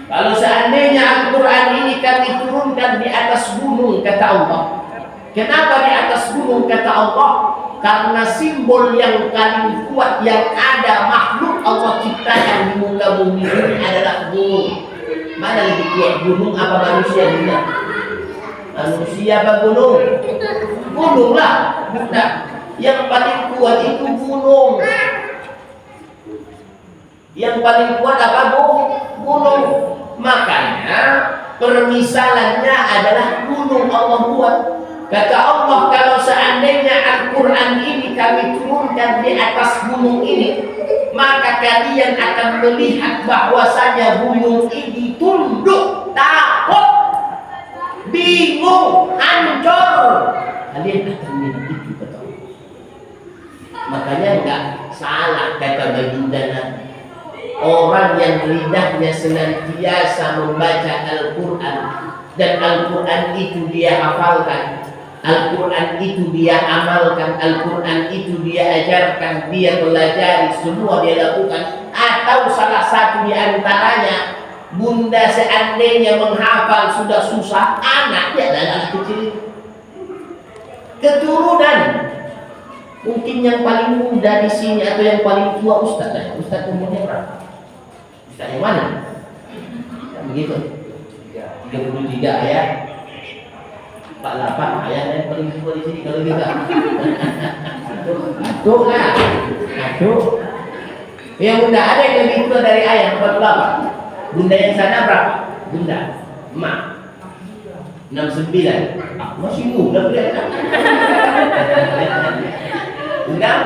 Speaker 3: Kalau seandainya Al-Quran ini kami turunkan di atas gunung, kata Allah. Kenapa di atas gunung, kata Allah? Karena simbol yang paling kuat yang ada makhluk Allah ciptakan di muka bumi ini adalah gunung. Mana lebih kuat, gunung apa manusia juga? Manusia apa gunung? Gunung lah, bukan. Yang paling kuat itu gunung. Yang paling kuat apa? Gunung. Makanya permisalannya adalah gunung Allah buat. Kata Allah, kalau seandainya Al-Quran ini kami turunkan di atas gunung ini, maka kalian akan melihat bahwasanya gunung ini tunduk, takut, bingung, hancur. Kalian akan melihat itu, kata Allah. Makanya enggak salah kata baginda Nabi. Orang yang lidahnya senantiasa membaca Al-Quran, dan Al-Quran itu dia hafalkan, Al-Quran itu dia amalkan, Al-Quran itu dia ajarkan, dia pelajari, semua dia lakukan. Atau salah satu di antaranya, bunda seandainya menghafal sudah susah, anaknya adalah kecil, keturunan. Mungkin yang paling muda di sini atau yang paling tua Ustaz. Ustaz umurnya berapa? Ustaz yang mana? Begitu. 33 ya. 48 ayah yang paling tua di sini kalau kita. Aduh lah. Aduh. Yang bunda ada yang lebih tua dari ayah 48. Bunda yang sana berapa? Bunda. Emak. 69. Masih muda kelihatan. Enggak.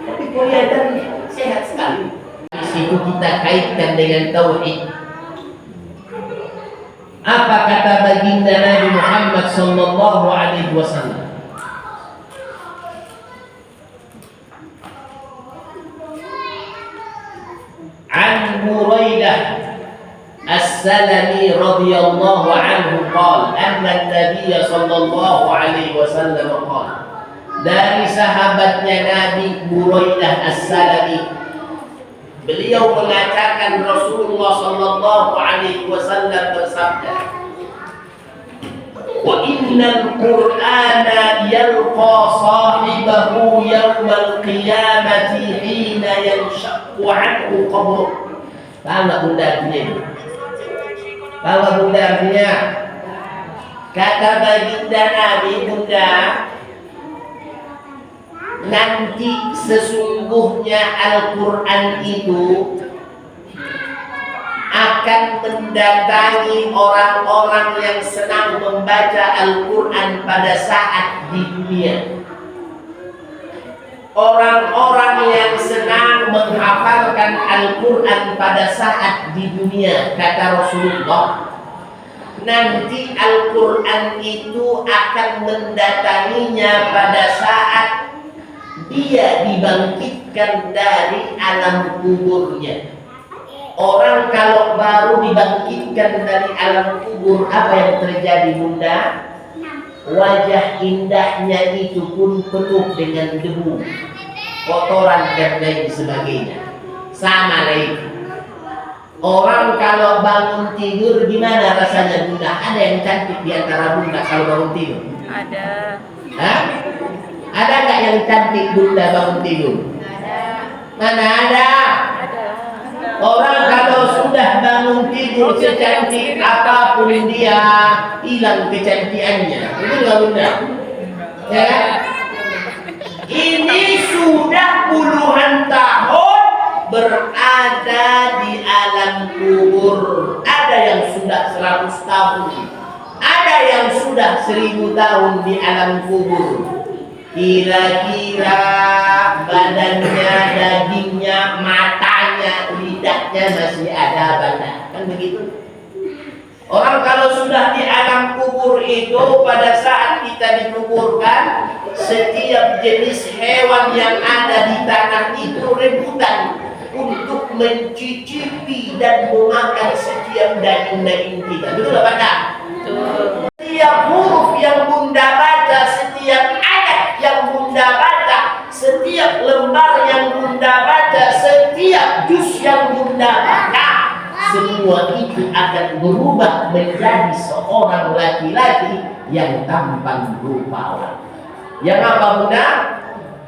Speaker 3: Tapi kelihatan sehat sekali. Di situ kita kaitkan dengan tauhid. Apa kata baginda Nabi Muhammad sallallahu alaihi wasallam? An Buraidah As-Salami radhiyallahu anhu qala anna an-nabiy sallallahu alaihi wasallam qala, dari sahabatnya Nabi Buraidah As-Salami, beliau mengatakan Rasulullah sallallahu alaihi wasallam bersabda, Wa innal Qur'ana yalqa sahibahu yawmal qiyamati hina yanshaqqu anhu qabruh. Paham nggak bunda artinya itu? Paham nggak bunda artinya? Kata baginda Nabi, bunda, nanti sesungguhnya Al-Quran itu akan mendatangi orang-orang yang senang membaca Al-Quran pada saat di dunia. Orang-orang yang senang menghafalkan Al-Quran pada saat di dunia, kata Rasulullah, nanti Al-Quran itu akan mendatanginya pada saat dia dibangkitkan dari alam kuburnya. Orang kalau baru dibangkitkan dari alam kubur, apa yang terjadi bunda? Wajah indahnya itu pun penuh dengan debu, kotoran dan lain sebagainya. Sama lagi, orang kalau bangun tidur gimana rasanya bunda? Ada yang cantik di antara bunda kalau bangun tidur?
Speaker 2: Ada.
Speaker 3: Hah? Ada nggak yang cantik bunda bangun tidur?
Speaker 2: Ada.
Speaker 3: Mana ada?
Speaker 2: Ada.
Speaker 3: Orang kalau sudah bangun tidur secantik apapun dia, hilang kecantikannya. Itu nggak bunda? Ya kan? Ini sudah puluhan tahun berada di alam kubur. Ada yang sudah 100 tahun, ada yang sudah 1000 tahun di alam kubur. Kira-kira badannya, dagingnya, matanya, lidahnya masih ada banyak, kan begitu? Orang kalau sudah di alam kubur itu, pada saat kita dikuburkan, setiap jenis hewan yang ada di tanah itu rebutan untuk mencicipi dan memakan setiap daging-daging kita. Betul apa enggak?
Speaker 2: Betul.
Speaker 3: Setiap huruf yang bunda baca, setiap ayat yang bunda baca, setiap lembar yang bunda baca, setiap juz yang bunda baca, semua itu akan berubah menjadi seorang laki-laki yang tampan rupawan. Yang apa bunda?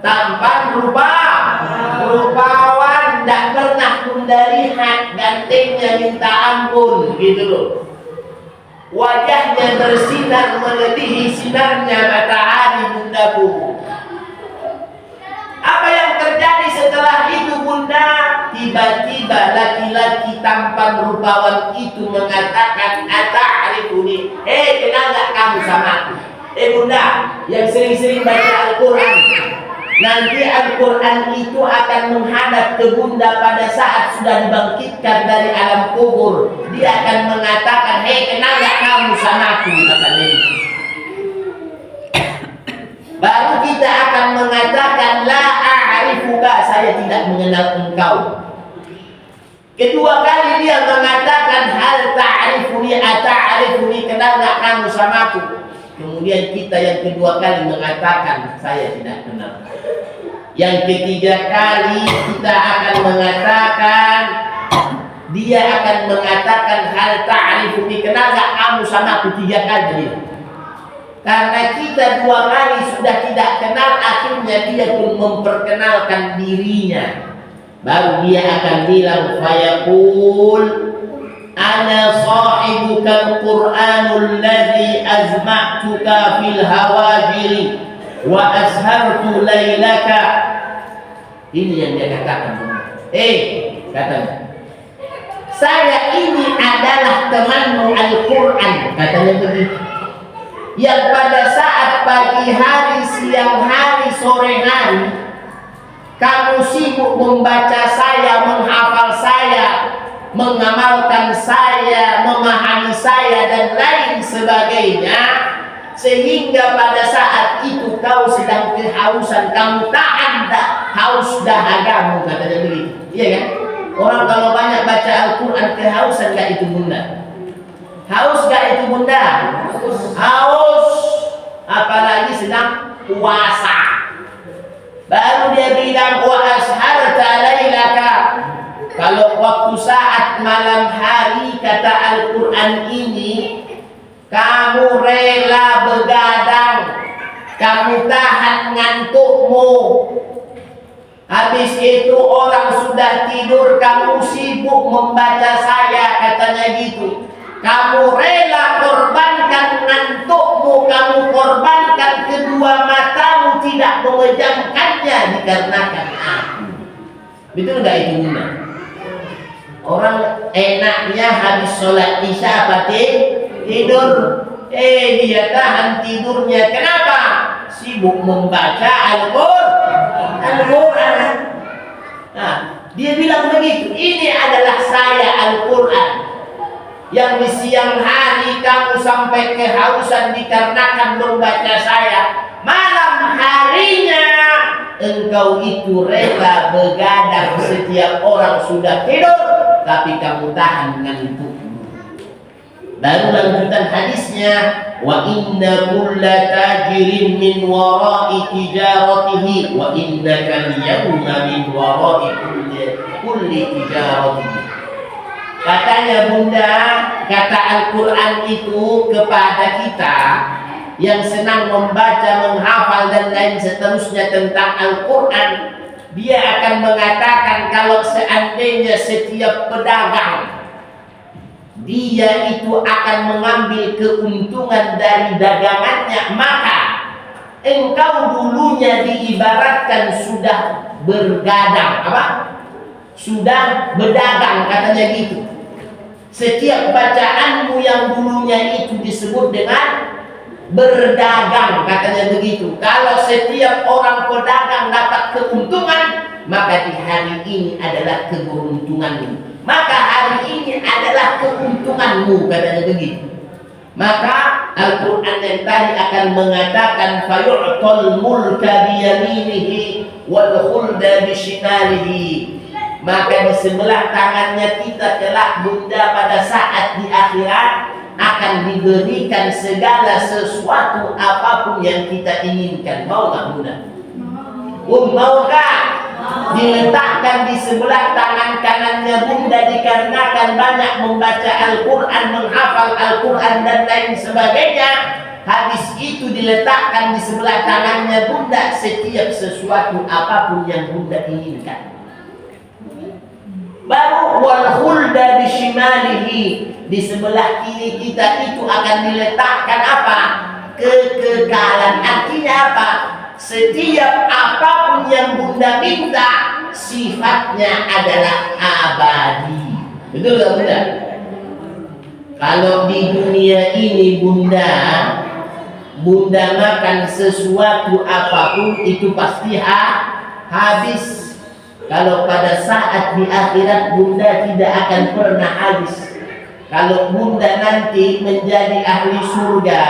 Speaker 3: Tampan rupawan, tidak pernah bunda lihat gantengnya minta ampun, gitu loh. Wajahnya bersinar melebihi sinarnya matahari bundaku. Apa yang terjadi setelah itu bunda? Tiba-tiba laki-laki tampan rupawan itu mengatakan, "Ata'rifuni?" Kenal gak kamu sama aku? Bunda, yang sering-sering baca Al-Quran, nanti Al-Quran itu akan menghadap ke bunda pada saat sudah dibangkitkan dari alam kubur. Dia akan mengatakan, kenal gak kamu sama aku? Katanya. Baru kita akan mengatakan, la a'rifuka, saya tidak mengenal engkau. Kedua kali dia mengatakan, hal ta'rifuni, ata'rifuni, kenal gak kamu sama aku? Kemudian kita yang kedua kali mengatakan, saya tidak kenal. Yang ketiga kali kita akan mengatakan, dia akan mengatakan, hal ta'rifuni, kenal gak kamu sama aku? 3 kali. Karena kita 2 kali sudah tidak kenal, akhirnya dia pun memperkenalkan dirinya. Baru dia akan bilang, fayaqul, ana sahibukal Qur'anul ladzi azma'tuka fil hawajiri wa azhartu laylaka. Ini yang dia katakan. Katanya, saya ini adalah temanmu Al-Quran, katanya begitu, yang pada saat pagi hari, siang hari, sore hari kamu sibuk membaca saya, menghafal saya, mengamalkan saya, memahami saya, dan lain sebagainya, sehingga pada saat itu kau sedang kehausan, kamu tahan haus dahagamu, katanya begitu. Iya kan? Orang kalau banyak baca Al-Quran kehausan gak itu bunda? Haus gak itu bunda? Haus, apalagi sedang puasa. Baru dia bilang, wa asharta laylaka, kalau waktu saat malam hari, kata Al-Quran ini, kamu rela begadang, kamu tahan ngantukmu. Habis itu orang sudah tidur, kamu sibuk membaca saya, katanya gitu. Kamu rela korbankan ngantukmu, kamu korbankan kedua matamu, tidak memejamkannya dikarenakan aku. Betul nggak itu Bunda? Orang enaknya habis sholat isya pasti tidur. Dia tahan tidurnya. Kenapa? Sibuk membaca Al-Quran. Nah, dia bilang begitu. Ini adalah saya Al-Quran. Yang di siang hari kamu sampai kehausan dikarenakan membaca saya. Malam harinya engkau itu rela begadang setiap orang sudah tidur, tapi kamu tahan ngantuk. Baru lanjutan hadisnya, wa inna kulla tajirin min wara'i tijaratihi wa innaka al-yawma min wara'i kulli tijaratihi. Katanya Bunda, kata Al-Quran itu kepada kita yang senang membaca, menghafal dan lain seterusnya tentang Al-Quran, dia akan mengatakan kalau seandainya setiap pedagang dia itu akan mengambil keuntungan dari dagangannya, maka engkau dulunya diibaratkan sudah bergadang, sudah berdagang, katanya gitu. Setiap bacaanmu yang dulunya itu disebut dengan berdagang, katanya begitu. Kalau setiap orang pedagang dapat keuntungan, maka di hari ini adalah keberuntunganmu. Maka hari ini adalah keuntunganmu, katanya begitu. Maka Al-Quran yang tadi akan mengatakan fayu'tal mulka biyaminihi wal khulda bishimalihi. Maka di sebelah tangannya kita kelak Bunda pada saat di akhirat akan diberikan segala sesuatu apapun yang kita inginkan. Mau nggak Bunda? Maukah? Diletakkan di sebelah tangan kanannya Bunda dikarenakan banyak membaca Al-Quran, menghafal Al-Quran dan lain sebagainya. Habis itu diletakkan di sebelah tangannya Bunda setiap sesuatu apapun yang Bunda inginkan. Baru wal khulda bishimalihi, di sebelah kiri kita itu akan diletakkan apa? Kekekalan. Artinya apa? Setiap apapun yang Bunda minta sifatnya adalah abadi. Betul gak Bunda? Kalau di dunia ini Bunda makan sesuatu apapun itu pasti habis. Kalau pada saat di akhirat Bunda tidak akan pernah habis. Kalau Bunda nanti menjadi ahli surga,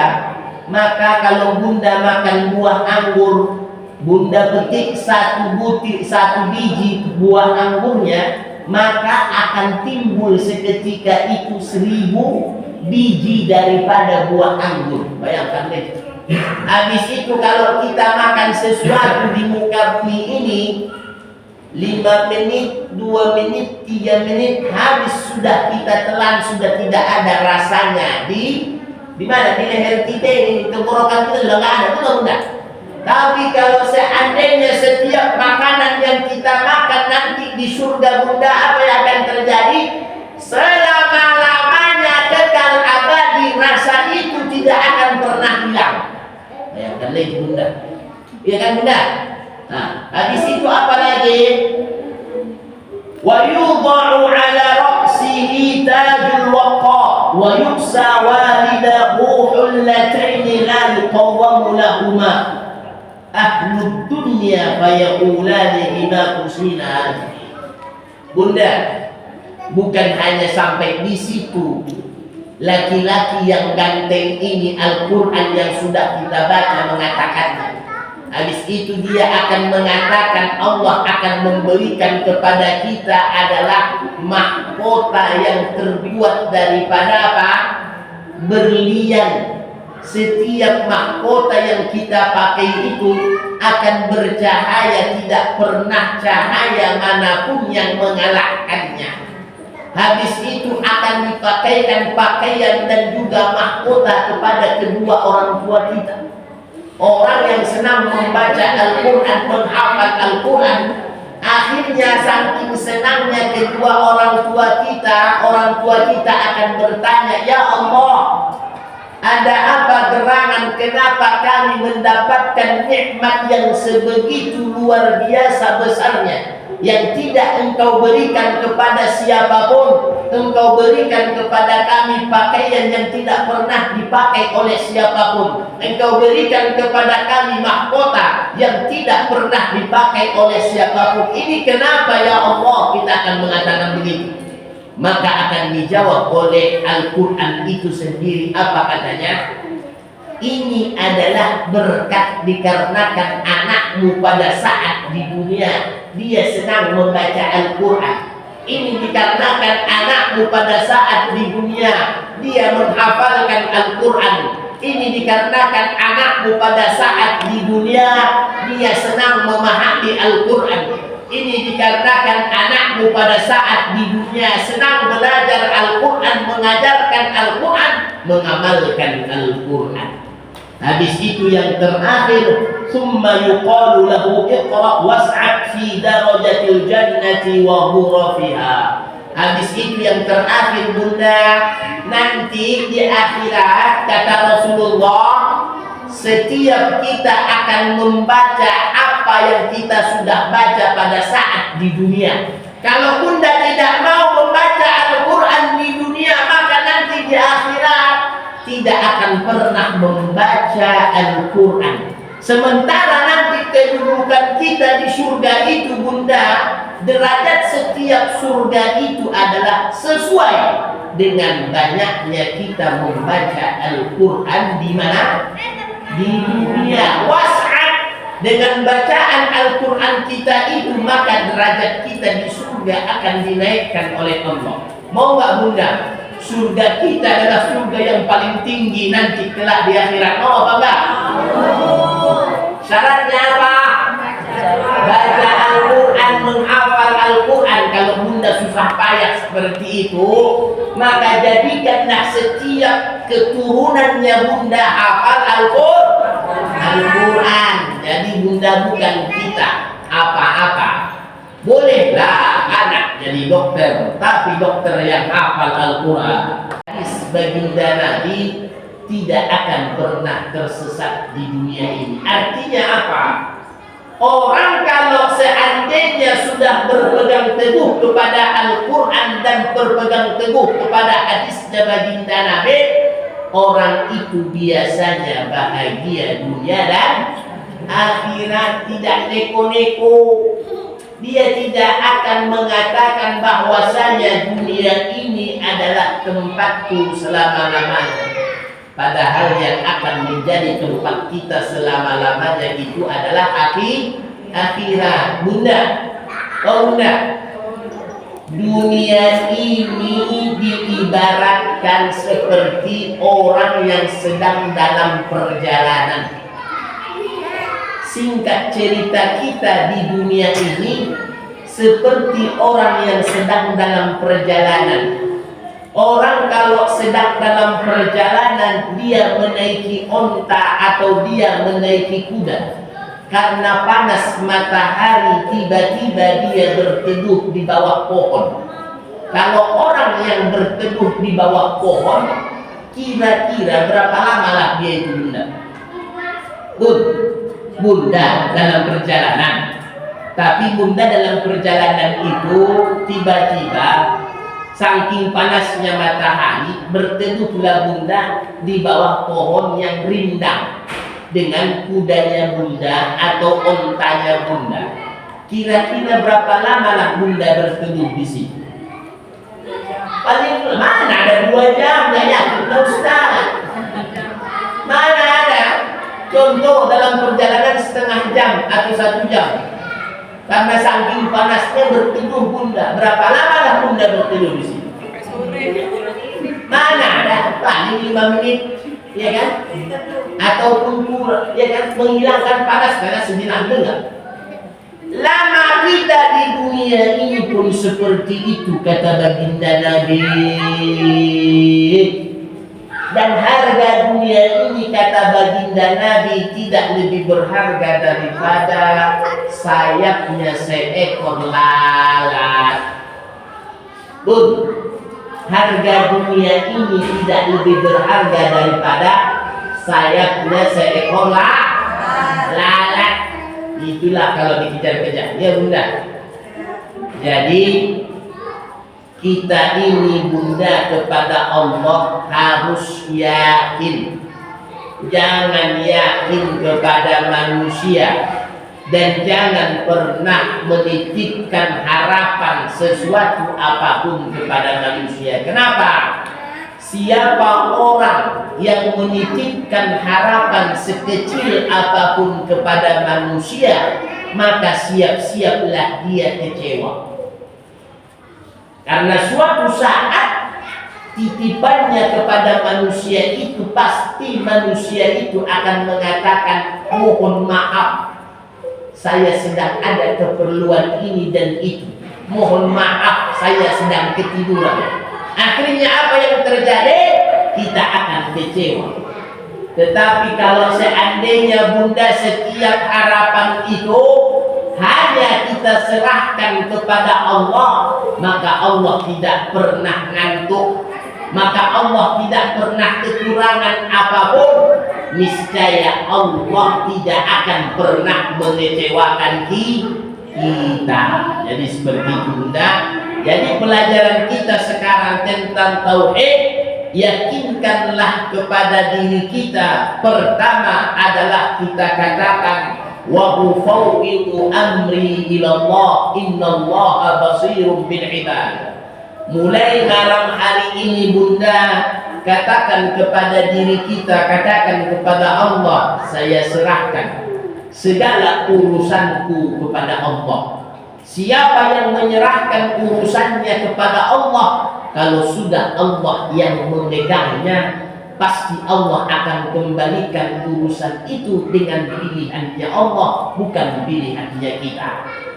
Speaker 3: maka kalau Bunda makan buah anggur, Bunda petik satu biji buah anggurnya, maka akan timbul seketika itu 1000 biji daripada buah anggur. Bayangkan deh. Habis itu kalau kita makan sesuatu di muka bumi ini, 5 menit, 2 menit, 3 menit habis sudah kita telan, sudah tidak ada rasanya di mana? Di leher kita ini, tenggorokan kita sudah nggak ada, betul Bunda? Tapi kalau seandainya setiap makanan yang kita makan nanti di surga Bunda, apa yang akan terjadi? Selama-lamanya kekal abadi, rasa itu tidak akan pernah hilang. Bayangkan lagi Bunda, iya kan Bunda? Nah, habis itu apa lagi? Wa yudha'u 'ala ra'sihi tajul waqa wa yuksa walidahu hullatain la yuqawwamu lahuma ahlud dunya fayaqulani bima kusina. Bunda, bukan hanya sampai di situ. Laki-laki yang ganteng ini Al-Quran yang sudah kita baca mengatakannya. Habis itu dia akan mengatakan, Allah akan memberikan kepada kita adalah mahkota yang terbuat daripada apa? Berlian. Setiap mahkota yang kita pakai itu akan bercahaya, tidak pernah cahaya manapun yang mengalahkannya. Habis itu akan dipakaikan pakaian dan juga mahkota kepada kedua orang tua kita. Orang yang senang membaca Al-Quran, menghafal Al-Quran, akhirnya saking senangnya kedua orang tua kita akan bertanya, "Ya Allah, ada apa gerangan? Kenapa kami mendapatkan nikmat yang sebegitu luar biasa besarnya, yang tidak Engkau berikan kepada siapapun? Engkau berikan kepada kami pakaian yang tidak pernah dipakai oleh siapapun. Engkau berikan kepada kami mahkota yang tidak pernah dipakai oleh siapapun. Ini kenapa ya Allah?" Kita akan mengatakan begitu. Maka akan dijawab oleh Al-Quran itu sendiri. Apa katanya? Ini adalah berkat dikarenakan anakmu pada saat di dunia dia senang membaca Al-Quran. Ini dikarenakan anakmu pada saat di dunia dia menghafalkan Al-Quran. Ini dikarenakan anakmu pada saat di dunia dia senang memahami Al-Quran. Ini dikarenakan anakmu pada saat di dunia senang belajar Al-Quran, mengajarkan Al-Quran, mengamalkan Al-Quran. Habis itu yang terakhir, summa yuqalu lahu iqra was'ad fi darajatil jannati wa ghurafiha. Habis itu yang terakhir bunda, nanti di akhirat kata Rasulullah, setiap kita akan membaca apa yang kita sudah baca pada saat di dunia. Kalau bunda tidak mau membaca Al-Quran di dunia, maka nanti di akhirat tidak akan pernah membaca Al-Quran. Sementara nanti kedudukan kita di surga itu bunda, derajat setiap surga itu adalah sesuai dengan banyaknya kita membaca Al-Quran di mana? Di dunia. Was'ad, dengan bacaan Al-Quran kita itu, maka derajat kita di surga akan dinaikkan oleh Allah. Mau nggak bunda? Surga kita adalah surga yang paling tinggi nanti kelak di akhirat. Mau apa enggak? Syaratnya apa? Baca Al-Quran, menghafal Al-Quran. Kalau bunda susah payah seperti itu, maka jadikanlah setiap keturunannya bunda hafal Al-Quran. Jadi bunda bukan kita apa-apa. Bolehlah anak jadi dokter, tapi dokter yang hafal Al-Quran. Hadis baginda Nabi tidak akan pernah tersesat di dunia ini. Artinya apa? Orang kalau seandainya sudah berpegang teguh kepada Al-Quran dan berpegang teguh kepada hadisnya baginda Nabi, orang itu biasanya bahagia dunia dan akhirat, tidak neko-neko. Dia tidak akan mengatakan bahwasanya dunia ini adalah tempatku selama-lamanya. Padahal yang akan menjadi tempat kita selama-lamanya itu adalah akhirat. Bunda, oh bunda, dunia ini diibaratkan seperti orang yang sedang dalam perjalanan. Singkat cerita, kita di dunia ini seperti orang yang sedang dalam perjalanan. Orang kalau sedang dalam perjalanan, dia menaiki onta atau dia menaiki kuda. Karena panas matahari, tiba-tiba dia berteduh di bawah pohon. Kalau orang yang berteduh di bawah pohon, kira-kira berapa lama lah dia itu bunda? Bunda dalam perjalanan. Tapi bunda dalam perjalanan itu tiba-tiba saking panasnya matahari, berteduhlah bunda di bawah pohon yang rindang dengan kudanya bunda atau ontanya bunda. Kira-kira berapa lama lah bunda berteduh di situ? Paling mana ada 2 jam ya Ustaz? Mana ada? Contoh dalam perjalanan setengah jam atau 1 jam. Karena saking panasnya berteduh bunda. Berapa lama lah bunda berteduh di sini? Mana ada? Paling 5 menit, ya kan? Ataupun kurang, ya kan? Menghilangkan panas karena sedih dengar. Lama kita di dunia ini pun seperti itu, kata baginda Nabi. Dan harga dunia ini, kata baginda Nabi, tidak lebih berharga daripada sayapnya seekor lalat. Bun, harga dunia ini tidak lebih berharga daripada sayapnya seekor lalat. Itulah kalau dikejar-kejar, ya bunda. Jadi kita ini bunda kepada Allah harus yakin. Jangan yakin kepada manusia, dan jangan pernah menitipkan harapan sesuatu apapun kepada manusia. Kenapa? Siapa orang yang menitipkan harapan sekecil apapun kepada manusia, maka siap-siaplah dia kecewa. Karena suatu saat titipannya kepada manusia itu, pasti manusia itu akan mengatakan, mohon maaf, saya sedang ada keperluan ini dan itu. Mohon maaf, saya sedang ketiduran. Akhirnya apa yang terjadi? Kita akan kecewa. Tetapi kalau seandainya bunda setiap harapan itu hanya kita serahkan kepada Allah, maka Allah tidak pernah ngantuk, maka Allah tidak pernah kekurangan apapun. Niscaya Allah tidak akan pernah mengecewakan kita. Jadi seperti itu bunda. Jadi pelajaran kita sekarang tentang tauhid, yakinkanlah kepada diri kita. Pertama adalah kita katakan, wa ufawwidu amri ila Allah, innallaha basirun bil ibad. Mulai malam hari ini bunda, katakan kepada diri kita, katakan kepada Allah, saya serahkan segala urusanku kepada Allah. Siapa yang menyerahkan urusannya kepada Allah, kalau sudah Allah yang memegangnya, pasti Allah akan kembalikan urusan itu dengan pilihannya Allah, bukan pilihannya kita.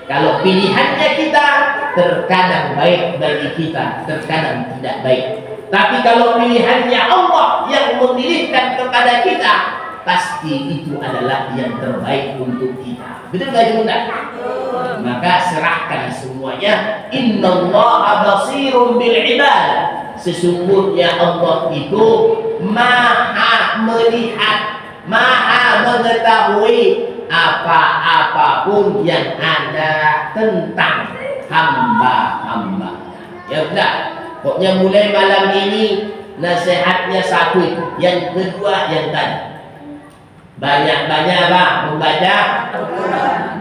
Speaker 3: Kalau pilihannya kita, terkadang baik bagi kita, terkadang tidak baik. Tapi kalau pilihannya Allah yang memilihkan kepada kita, pasti itu adalah yang terbaik untuk kita. Betul gak bunda? Maka serahkan semuanya. Innallaha basirun bil ibad. Sesungguhnya Allah itu maha melihat, maha mengetahui apa-apapun yang ada tentang hamba-hamba. Ya udah, pokoknya mulai malam ini nasihatnya satu, yang kedua yang tadi. Banyak-banyak membaca,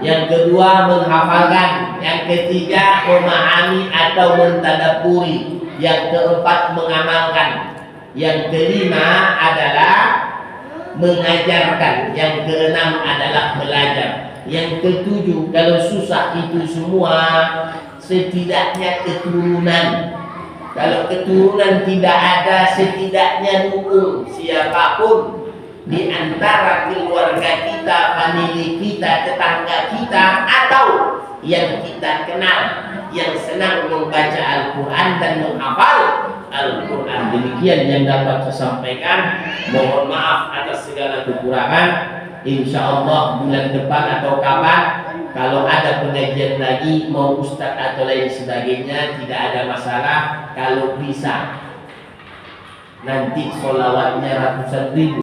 Speaker 3: yang kedua menghafalkan, yang ketiga memahami atau mentadabburi, yang keempat mengamalkan, yang kelima adalah mengajarkan, yang keenam adalah belajar, yang ketujuh kalau susah itu semua setidaknya keturunan. Kalau keturunan tidak ada, setidaknya dukung siapapun di antara keluarga kita, famili kita, tetangga kita, atau yang kita kenal yang senang membaca Al-Quran dan menghafal Al-Quran. Demikian yang dapat saya sampaikan. Mohon maaf atas segala kekurangan. Insya Allah bulan depan atau kapan, kalau ada pengajian lagi, mau ustaz atau lain sebagainya, tidak ada masalah. Kalau bisa nanti sholawatnya ratusan ribu.